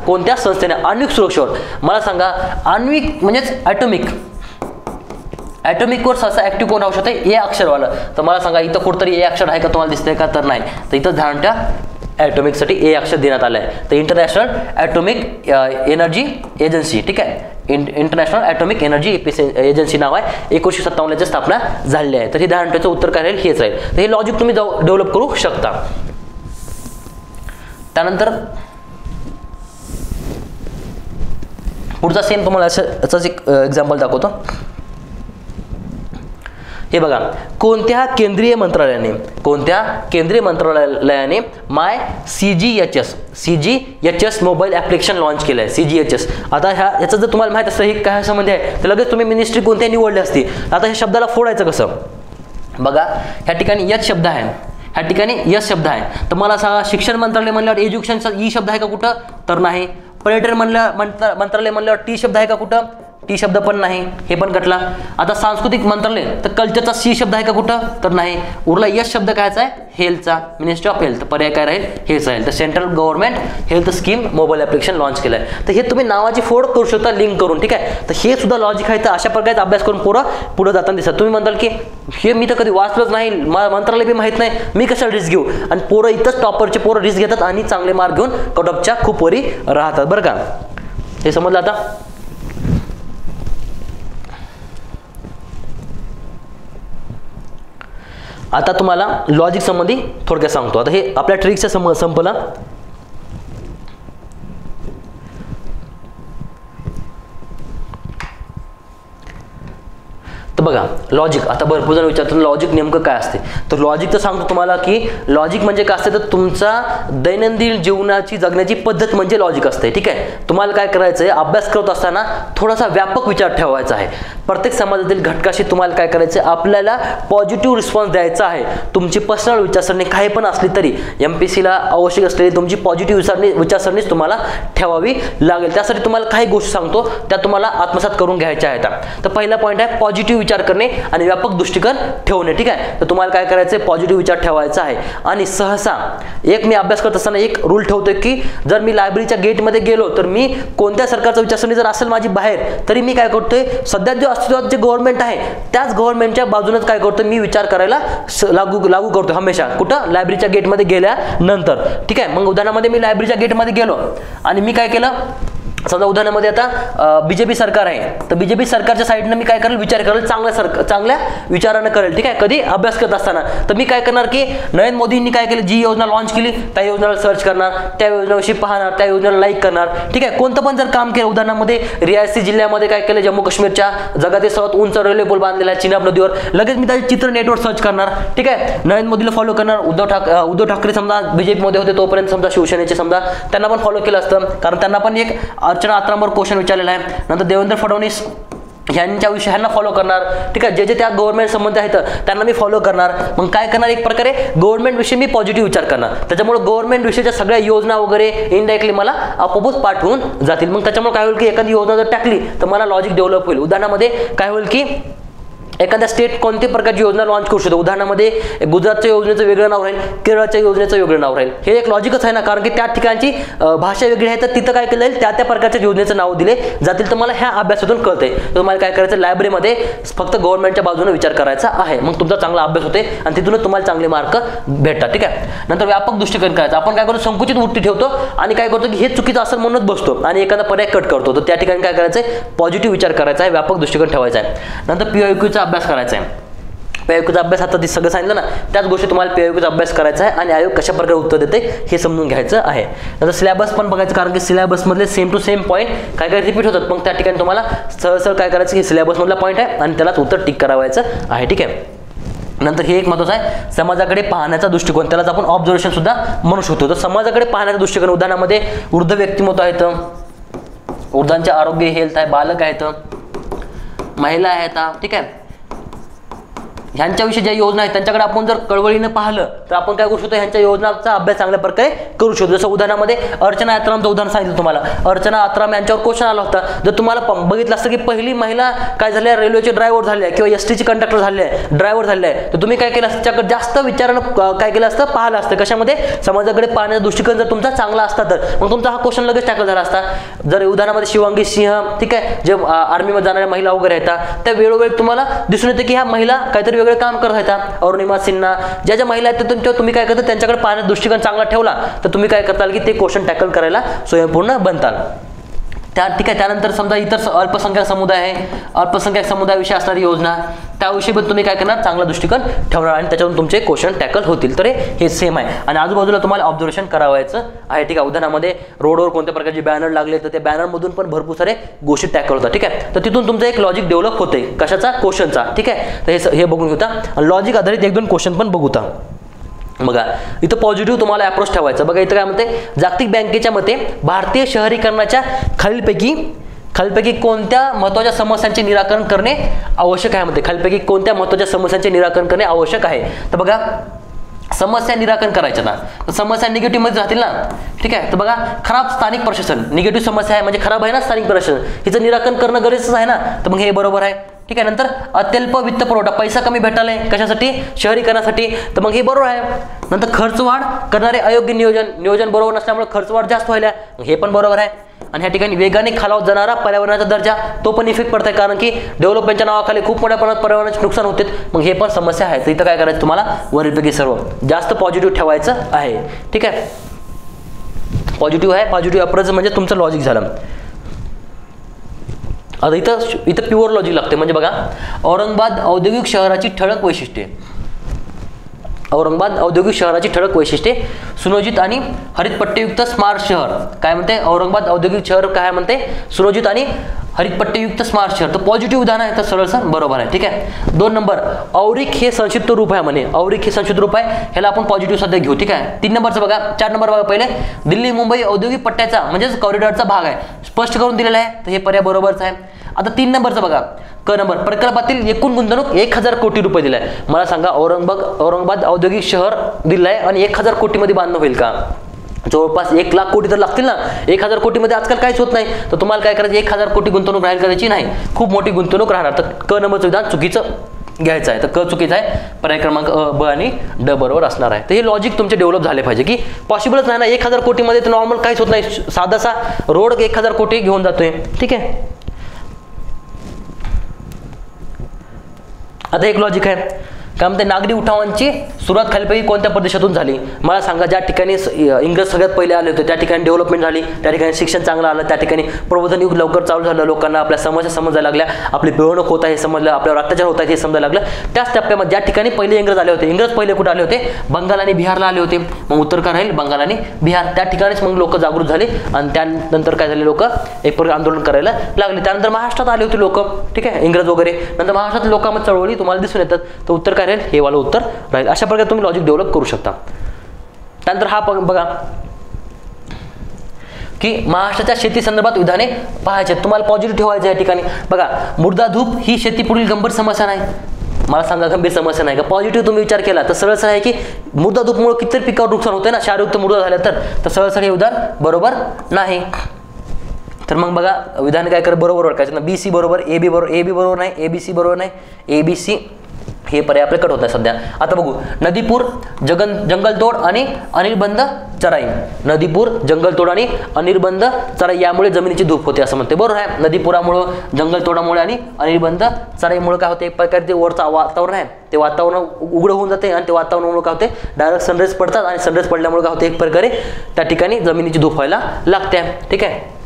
कोणत्या संस्थेने आण्विक सुरक्षेवर. मला सांगा, आण्विक म्हणजेच ॲटॉमिकवर सहसा ऍक्टिव्ह कोण राहू शकते, ए अक्षरवालं. तर मला सांगा इथं कुठतरी ए अक्षर आहे का, तुम्हाला दिसतंय का, तर नाही. तर इथं ध्यान ठेवा, ॲटॉमिकसाठी ए अक्षर देण्यात आलं आहे. तर इंटरनॅशनल ॲटॉमिक एनर्जी एजन्सी. ठीक आहे, इंटरनॅशनल ॲटॉमिक एनर्जी एजन्सी नाव आहे. 1957 स्थापना झालेली आहे. तर हे ध्यान ठेवायचं उत्तर काय राहील, हेच राहील. तर हे लॉजिक तुम्ही डेव्हलप करू शकता. त्यानंतर पुढचा सेम तुम्हाला असंच एक एक्झाम्पल दाखवतो. हे बघा, कोणत्या केंद्रीय मंत्रालयाने माय CGHS मोबाईल ॲप्लिकेशन लॉन्च केलं आहे. CGHS. आता याचं जर तुम्हाला माहित असतं हे काय संबंध आहे, तर लगेच तुम्ही मिनिस्ट्री कोणत्या निवडली असती. आता ह्या शब्दाला फोडायचं कसं, बघा ह्या ठिकाणी यच शब्द आहे, ह्या ठिकाणी यस शब्द आहे. तर मला सांगा, शिक्षण मंत्रालय म्हणल्यावर एज्युकेशनचा ई शब्द आहे का कुठं, तर नाही. पर्यटन मंत्रालय म्हणल्यावर टी शब्द आहे का कुठं, टी शब्द पण नाही, हे पण कटला. आता सांस्कृतिक मंत्रालय, तर कल्चरचा सी शब्द आहे का कुठं, तर नाही. उरला यश शब्द कायचा आहे, हेल्थचा, मिनिस्ट्री ऑफ हेल्थ. पर्याय काय राहील, हेच राहील. तर central government health scheme mobile application launch केलं आहे. तर हे तुम्ही नावाची फोड करू शकता लिंक करून. ठीक आहे, तर हे सुद्धा लॉजिक आहे. तर अशा प्रकारचा अभ्यास करून पुढे जाताना दिसत. तुम्ही म्हणताल की हे मी तर कधी वाचलंच नाही, मंत्रालय बी माहीत नाही, मी कशाला रिस्क घेऊ. आणि पोरं इथंच टॉपरचे पोरं रिस्क घेतात आणि चांगले मार्क घेऊन कट ऑफच्या खूप वरी राहतात. बरं का, हे समजलं. आता आता तुम्हाला लॉजिक संबंधी थोडक्यात सांगतो. आता हे आपल्या ट्रिक्सच्या संपला. तर बघा लॉजिक, आता भरपूर जण विचारतात लॉजिक नेमकं काय असते. तर लॉजिक तर सांगतो तुम्हाला की लॉजिक म्हणजे काय असते, तर तुमचा दैनंदिन जीवनाची जगण्याची पद्धत म्हणजे लॉजिक असते. ठीक आहे, तुम्हाला काय करायचं आहे, अभ्यास करत असताना थोडासा व्यापक विचार ठेवायचा आहे. प्रत्येक समाजातील घटकाशी तुम्हाला काय करायचं, आपल्याला पॉझिटिव्ह रिस्पॉन्स द्यायचा आहे. तुमची पर्सनल विचारसरणी काही पण असली तरी MPSCला आवश्यक असलेली तुमची पॉझिटिव्ह विचारसरणीच तुम्हाला ठेवावी लागेल. त्यासाठी तुम्हाला काही गोष्टी सांगतो त्या तुम्हाला आत्मसात करून घ्यायच्या आहेत. तर पहिला पॉईंट आहे पॉझिटिव्ह विचार करणे आणि व्यापक दृष्टिकोन ठेवणे. ठीक आहे, तर तुम्हाला काय करायचं आहे, पॉझिटिव्ह विचार ठेवायचा आहे. आणि सहसा मी अभ्यास करत असताना एक रूल ठेवतोय की जर मी लायब्ररीच्या गेटमध्ये गेलो तर मी कोणत्या सरकारचा विचारसरणी जर असेल माझी बाहेर, तरी मी काय करतोय, सध्या जो अस्तित्वात जे गव्हर्नमेंट आहे त्याच गव्हर्नमेंटच्या बाजूनच काय करतोय, मी विचार करायला लागू करतो हमेशा. कुठं, लायब्ररीच्या गेटमध्ये गेल्यानंतर. ठीक आहे, मग उदाहरणामध्ये मी लायब्ररीच्या गेटमध्ये गेलो आणि मी काय केलं, समजा उदाहरणामध्ये आता BJP सरकार आहे, तर BJP सरकारच्या साईडनं मी काय करेल, विचार करेल, चांगल्या विचारानं करेल. ठीक आहे, कधी अभ्यास करत असताना तर मी काय करणार की नरेंद्र मोदींनी काय केलं, जी योजना लॉन्च केली त्या योजनेला सर्च करणार, त्या योजनेविषयी पाहणार, त्या योजनेला लाईक करणार. ठीक आहे, कोणतं पण जर काम केलं, उदाहरणामध्ये रियासी जिल्ह्यामध्ये काय केलं, जम्मू काश्मीरच्या जगातील सर्वात उंच रेल्वे पूल बांधलेला आहे चिनाब नदीवर, लगेच मी त्याचे चित्र नेटवर सर्च करणार. ठीक आहे, नरेंद्र मोदीला फॉलो करणार. उद्धव ठाकरे समजा BJP मध्ये होते तोपर्यंत समजा शिवसेनेचे समजा त्यांना पण फॉलो केलं असतं, कारण त्यांना पण एक अर्चना आत्रामवर क्वेश्चन विचारलेला आहे. नंतर देवेंद्र फडणवीस ह्यांच्या विषयांना फॉलो करणार. ठीक आहे, जे त्या गव्हर्नमेंट संबंध आहेत त्यांना मी फॉलो करणार. मग काय करणार, एक प्रकारे गव्हर्नमेंट विषयी मी पॉझिटिव्ह विचार करणार. त्याच्यामुळे गव्हर्नमेंट विषयीच्या सगळ्या योजना वगैरे इनडायरेक्टली मला आपोआपच पाठवून जातील. मग त्याच्यामुळे काय होईल की एखादी योजना जर टाकली तर मला लॉजिक डेव्हलप होईल. उदाहरणामध्ये काय होईल की एखाद्या स्टेट कोणत्या प्रकारची योजना लॉन्च करू शकतो, उदाहरणामध्ये गुजरातच्या योजनेचं वेगळं नाव राहील, केरळच्या योजनेचं वेगळं नाव राहील. हे एक लॉजिकच आहे ना, कारण की त्या ठिकाणची भाषा वेगळी आहे, तर तिथं काय केलं जाईल, त्या प्रकारच्या योजनेचं नाव दिले जातील. तर मला ह्या अभ्यासातून कळतंय. तुम्हाला काय करायचं, लायब्ररीमध्ये फक्त गव्हर्नमेंटच्या बाजूने विचार करायचा आहे. मग तुमचा चांगला अभ्यास होते आणि तिथूनच तुम्हाला चांगले मार्क भेटतात. ठीक आहे, नंतर व्यापक दृष्टिकोन करायचं. आपण काय करतो, संकुचित वृत्ती ठेवतो आणि काय करतो की हे चुकीचं असं म्हणूनच बसतो आणि एखादा पर्याय कट करतो. तर त्या ठिकाणी काय करायचं आहे, पॉझिटिव्ह विचार करायचा आहे, व्यापक दृष्टिकोन ठेवायचा आहे. नंतर PYQचा अभ्यास करायचा आहे. PYQचा अभ्यास आता सगळं सांगितलं ना, त्याच गोष्टी तुम्हाला PYQचा अभ्यास करायचा आहे आणि आयोग कशा प्रकारे उत्तर देते हे समजून घ्यायचं आहे. नंतर सिलेबस पण बघायचं, कारण की सिलेबसमधले सेम टू सेम पॉईंट काय रिपीट होतात. मग त्या ठिकाणी तुम्हाला सहज काय करायचं की सिलेबसमधला पॉईंट आहे आणि त्यालाच उत्तर टिक करावायचं आहे. ठीक आहे, नंतर हे एक महत्त्वाचं आहे, समाजाकडे पाहण्याचा दृष्टिकोन, त्यालाच आपण ऑब्झर्वेशन सुद्धा म्हणू शकतो. तर समाजाकडे पाहण्याचा दृष्टिकोन, उदाहरणामध्ये वृद्ध व्यक्तिमत्व आहेत, वृद्धांचे आरोग्य हेल्थ आहे, बालक आहेत, महिला आहेत. ठीक आहे, ह्यांच्याविषयी ज्या योजना आहेत त्यांच्याकडे आपण जर कळवळीनं पाहिलं तर आपण काय करू शकतो, ह्यांच्या योजनांचा अभ्यास चांगल्या प्रकारे करू शकतो. जसं उदाहरणामध्ये अर्चना आत्रामचं उदाहरण सांगितलं तुम्हाला. अर्चना आत्राम यांच्यावर क्वेश्चन आला होता. जर तुम्हाला बघितलं असतं की पहिली महिला काय झाली, रेल्वेचे ड्रायव्हर झाले आहे किंवा STची कंडक्टर झाले आहे, ड्रायव्हर झाले आहे, तर तुम्ही काय केलं असतं, त्याच्याकडे जास्त विचारानं काय केलं असतं, पाहिलं असतं. कशामध्ये, समाजाकडे पाहण्याचा दृष्टिकोन जर तुमचा चांगला असता तर मग तुमचा हा क्वेश्चन लगेच टॅकल झाला असता. जर उदाहरणामध्ये शिवांगी सिंह, ठीक आहे, जे आर्मीमध्ये जाणाऱ्या महिला वगैरे आहेत, त्या वेळोवेळी तुम्हाला दिसून येते की ह्या महिला काहीतरी वेगळे काम करत आहेत. अरुणिमा सिन्हा, ज्या महिला आहेत तुम्ही काय करता, त्यांच्याकडे पाहण्याचा दृष्टिकोन चांगला ठेवला तर तुम्ही काय करताल की ते क्वेश्चन टॅकल करायला स्वयंपूर्ण बनताल. ठीक आहे, त्यानंतर समजा इतर अल्पसंख्याक समुदाय आहे, अल्पसंख्याक समुदायाविषयी असणारी योजना, त्याविषयी पण तुम्ही काय करणार, चांगला दृष्टिकोन ठेवणार आणि त्याच्यातून तुमचे क्वेश्चन टॅकल होतील. तर हे सेम आहे आणि आजूबाजूला तुम्हाला ऑब्झर्वेशन करावायचं आहे. ठीक आहे, उदाहरणामध्ये रोडवर कोणत्या प्रकारचे बॅनर लागले तर त्या बॅनरमधून पण भरपूर सारे गोष्टी टॅकल होतात. ठीक आहे, तर तिथून तुमचं एक लॉजिक डेव्हलप होते, कशाचा, क्वेश्चनचा. ठीक आहे, तर हे बघून घेता आणि लॉजिक आधारित एक दोन क्वेश्चन पण बघूता. बघा इथं पॉझिटिव्ह तुम्हाला अप्रोच ठेवायचा. बघा इथं काय म्हणते, जागतिक बँकेच्या मते भारतीय शहरीकरणाच्या खालीलपैकी कोणत्या महत्त्वाच्या समस्यांचे निराकरण करणे आवश्यक आहे म्हणते. खालीलपैकी कोणत्या महत्त्वाच्या समस्यांचे निराकरण करणे आवश्यक आहे. तर बघा समस्या निराकरण करायच्या ना, तर समस्या निगेटिव्ह मध्ये राहतील ना. ठीक आहे, तर बघा खराब स्थानिक प्रशासन, निगेटिव्ह समस्या आहे म्हणजे खराब आहे ना स्थानिक प्रशासन, हिचं निराकरण करणं गरजेचं आहे ना, तर मग हे बरोबर आहे. ठीक आहे, नंतर अत्यल्प वित्त पुरवठा, पैसा कमी भेटायला कशासाठी, शहरीकरणासाठी, तर मग हे बरोबर आहे. नंतर खर्च वाढ करणारे अयोग्य नियोजन बरोबर नसल्यामुळे खर्च वाढ जास्त व्हायला, हे पण बरोबर आहे. आणि ह्या ठिकाणी वेगाने खालावत जाणारा पर्यावरणाचा दर्जा, तो पण इफेक्ट पडत आहे, कारण की डेव्हलपमेंटच्या नावाखाली खूप मोठ्या प्रमाणात पर्यावरणाचे नुकसान होते. मग हे पण समस्या आहे. तर इथं काय करायचं, तुम्हाला वरीलपैकी सर्व जास्त पॉझिटिव्ह ठेवायचं आहे. ठीक आहे, पॉझिटिव्ह आहे, पॉझिटिव्ह अप्रोच म्हणजे तुमचं लॉजिक झालं. आता इथं प्युअर लॉजिक लागते. म्हणजे बघा औरंगाबाद औद्योगिक शहराची ठळक वैशिष्ट्ये, औरंगाबाद औद्योगिक शहराची ठळक वैशिष्ट्ये, सुनियोजित आणि हरितपट्टीयुक्त स्मार्ट शहर. काय म्हणते, औरंगाबाद औद्योगिक शहर काय म्हणते, सुनियोजित आणि हरितपट्टीयुक्त स्मार्ट शहर. तर पॉझिटिव्ह उदाहरण आहे, तर सरळ सर बरोबर आहे. ठीक आहे, 2 नंबर औरिक हे संक्षिप्त रूप आहे म्हणे, औरिक हे संक्षिप्त रूप आहे, ह्याला आपण पॉझिटिव्ह सध्या घेऊ. ठीक आहे, 3 नंबरचं बघा, 4 नंबर बघा, पहिले दिल्ली मुंबई औद्योगिक पट्ट्याचा म्हणजेच कॉरिडॉरचा भाग आहे, स्पष्ट करून दिलेला आहे, तर हे पर्याय बरोबरच आहे. आता 3 नंबरचा बघा, क नंबर, प्रकल्पातील एकूण गुंतवणूक 1000 कोटी रुपये दिलाय. मला सांगा औरंगाबाद औद्योगिक शहर दिलाय आणि 1000 कोटीमध्ये बांधणं होईल का? जवळपास 1 लाख कोटी तर लागतील ना. 1000 कोटीमध्ये आजकाल काहीच होत नाही. तर तुम्हाला काय करायचं, 1000 कोटी गुंतवणूक राहील करायची नाही, खूप मोठी गुंतवणूक राहणार. तर क नंबरचं विधान चुकीचं घ्यायचं आहे. तर क चुकीचं आहे, पर्याय क्रमांक अ, ब आणि ड बरोबर असणार आहे. तर हे लॉजिक तुमचे डेव्हलप झाले पाहिजे की पॉसिबलच नाही ना, 1000 कोटीमध्ये तर नॉर्मल काहीच होत नाही. साधासा रोड 1000 कोटी घेऊन जातोय. ठीक आहे. आता एक लॉजिक आहे, काय म्हणते, नागरी उठावांची सुरुवात खालीलपैकी कोणत्या प्रदेशातून झाली? मला सांगा, ज्या ठिकाणी इंग्रज सगळ्यात पहिले आले होते त्या ठिकाणी डेव्हलपमेंट झाली, त्या ठिकाणी शिक्षण चांगलं आलं, त्या ठिकाणी प्रबोधन युग लवकर चालू झालं, लोकांना आपल्या समस्या समजायला लागल्या, आपली पिळवणूक होत आहे हे समजलं, आपल्यावर अत्याचार होत आहे हे समजायला लागलं. त्याच टप्प्यामध्ये ज्या ठिकाणी पहिले इंग्रज आले होते, इंग्रज पहिले कुठे आले होते? बंगाल आणि बिहारला आले होते. मग उत्तर काय राहील? बंगाल आणि बिहार. त्या ठिकाणीच मग लोक जागृत झाले आणि त्यानंतर काय झाले, लोक एक प्रकारे आंदोलन करायला लागले. त्यानंतर महाराष्ट्रात आले होते लोक, ठीक आहे, इंग्रज वगैरे. नंतर महाराष्ट्रात लोकांमध्ये चळवळी तुम्हाला दिसून येतात. तर उत्तर काय राहील? हे वाला उत्तर राहील. अशा प्रकारे तुम्ही लॉजिक डेव्हलप करू शकता. त्यानंतर हा बघा की महाराष्ट्राच्या शेती संदर्भात विधाने पाहायचे, तुम्हाला पॉझिटिव्ह ठेवायचं या ठिकाणी. बघा, मृदा धूप ही शेतीपुढील गंभीर समस्या नाही. मला सांगा, गंभीर समस्या नाही का? पॉझिटिव्ह तुम्ही विचार केला तर सरळ सरळ आहे की मृदा धूपमुळे कितीतरी पिकावर नुकसान होते ना, क्षारयुक्त मृदा झाल्या तर सरळ सरळ हे उदाहरण बरोबर नाही. तर मग बघा, विधान काय कर बरोबर ओळखायचं ना. BC बरोबर, AB बरोबर, AB बरोबर नाही, ABC बरोबर नाही, ABC हे पर्याय आपले कट होत आहे सध्या. आता बघू, नदीपूर, जंगलतोड आणि अनिर्बंध चराई. नदीपूर, जंगलतोड आणि अनिर्बंध चराई यामुळे जमिनीची धूप होते असं म्हणते. बरोबर आहे. नदीपुरामुळं, जंगलतोडामुळे आणि अनिर्बंध चराईमुळे काय होते, एक प्रकारे ते वरचं वातावरण आहे ते वातावरण उघडं होऊन जाते आणि ते वातावरणामुळे काय होते, डायरेक्ट सनराईज पडतात आणि सनराईज पडल्यामुळे काय होते, एक प्रकारे त्या ठिकाणी जमिनीची धूप व्हायला लागते. ठीक आहे.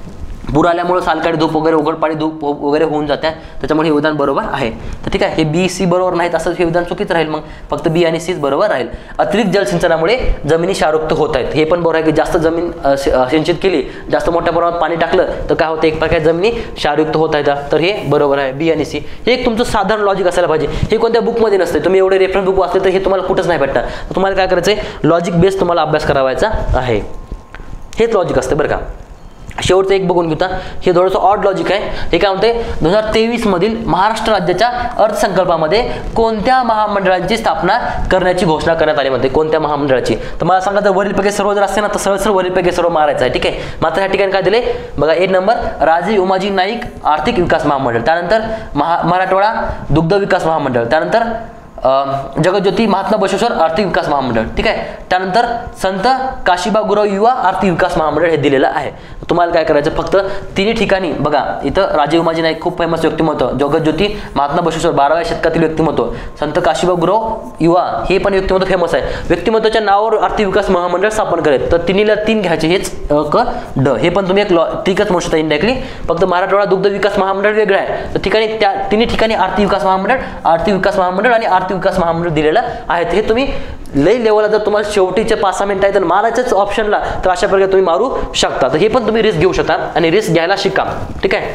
पूर आल्यामुळे सालकाडी धूप वगैरे, उघडपाडी धूप वगैरे होऊन जाते. त्याच्यामुळे हे विधान बरोबर आहे. तर ठीक आहे, हे BC बरोबर नाहीत, असं हे विधान चुकीचं राहील. मग फक्त B आणि C बरोबर राहील. अतिरिक्त जलसिंचनामुळे जमिनी क्षारयुक्त होत आहेत, हे पण बरोबर आहे की जास्त जमीन सिंचित केली, जास्त मोठ्या प्रमाणात पाणी टाकलं तर काय होतं, एक प्रकारे जमिनी क्षारयुक्त होत आहेत. तर हे बरोबर आहे, B आणि C. हे एक तुमचं साधारण लॉजिक असायला पाहिजे. हे कोणत्या बुकमध्ये नसते. तुम्ही एवढे रेफरन्स बुक वाचले तर हे तुम्हाला कुठंच नाही भेटणार. तर तुम्हाला काय करायचं आहे, लॉजिक बेस तुम्हाला अभ्यास करावायचा आहे. हेच लॉजिक असते बरं का. शेवटचं एक बघून घेता, हे थोडंसं ऑड लॉजिक आहे. हे काय म्हणते, 2023 मधील महाराष्ट्र राज्याच्या अर्थसंकल्पामध्ये कोणत्या महामंडळाची स्थापना करण्याची घोषणा करण्यात आली म्हणते. कोणत्या महामंडळाची? तर मला सांगा, जर वरीलपैकी सर्व जर असते ना तर सरळ सरळ वरीलपैकी सर्व मारायचं आहे. ठीक आहे. मात्र या ठिकाणी काय दिले बघा, 1 नंबर राजे उमाजी नाईक आर्थिक विकास महामंडळ, त्यानंतर मराठवाडा दुग्ध विकास महामंडळ, त्यानंतर जगज्योती महात्मा बसवेश्वर आर्थिक विकास महामंडळ. ठीक आहे. त्यानंतर संत काशिबा गुरव युवा आर्थिक विकास महामंडळ हे दिलेलं आहे. तुम्हाला काय करायचं, फक्त तिन्ही ठिकाणी बघा, इथं राजे उमाजी नाईक खूप फेमस व्यक्तिमत्व, जगज्योती महात्मा बसवेश्वर 12व्या शतकातील व्यक्तिमत्व, संत काशिबा गुरव युवा हे पण व्यक्तिमत्व फेमस आहे. व्यक्तिमत्वाच्या नावावर आर्थिक विकास महामंडळ स्थापन करायचं. तर तिन्हीला 3 घ्यायचे, हेच क ड. हे पण तुम्ही एक ट्रिकच म्हणू शकता इंडायरेक्टली. फक्त मराठवाडा दुग्ध विकास महामंडळ वेगळं आहे. तर ठिकाणी त्या तिन्ही ठिकाणी आर्थिक विकास महामंडळ आणि आर्थिक विकास महामंडळ दिलेलं आहे. हे तुम्ही लई लेवलला जर तुम्हाला शेवटीचे 5-6 मिनिटं आहे तर मारायचंच ऑप्शनला, तर अशा प्रकारे तुम्ही मारू शकता. तर हे पण तुम्ही रिस्क घेऊ शकता आणि रिस्क घ्यायला शिका. ठीक आहे.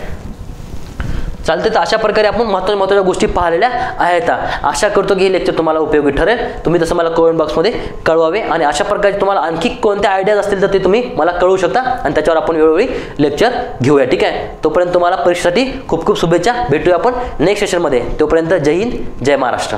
चालते. तर अशा प्रकारे आपण महत्त्वाच्या गोष्टी पाहिलेल्या आहेत. आशा करतो की हे लेक्चर तुम्हाला उपयोगी ठरेल. तुम्ही तसं मला कमेंट बॉक्समध्ये कळवावे आणि अशा प्रकारे तुम्हाला आणखी कोणत्या आयडियाज असतील तर ते तुम्ही मला कळवू शकता आणि त्याच्यावर आपण वेळोवेळी लेक्चर घेऊया. ठीक आहे. तोपर्यंत तुम्हाला परीक्षेसाठी खूप खूप शुभेच्छा. भेटूया आपण नेक्स्ट सेशनमध्ये. तोपर्यंत जय हिंद, जय महाराष्ट्र.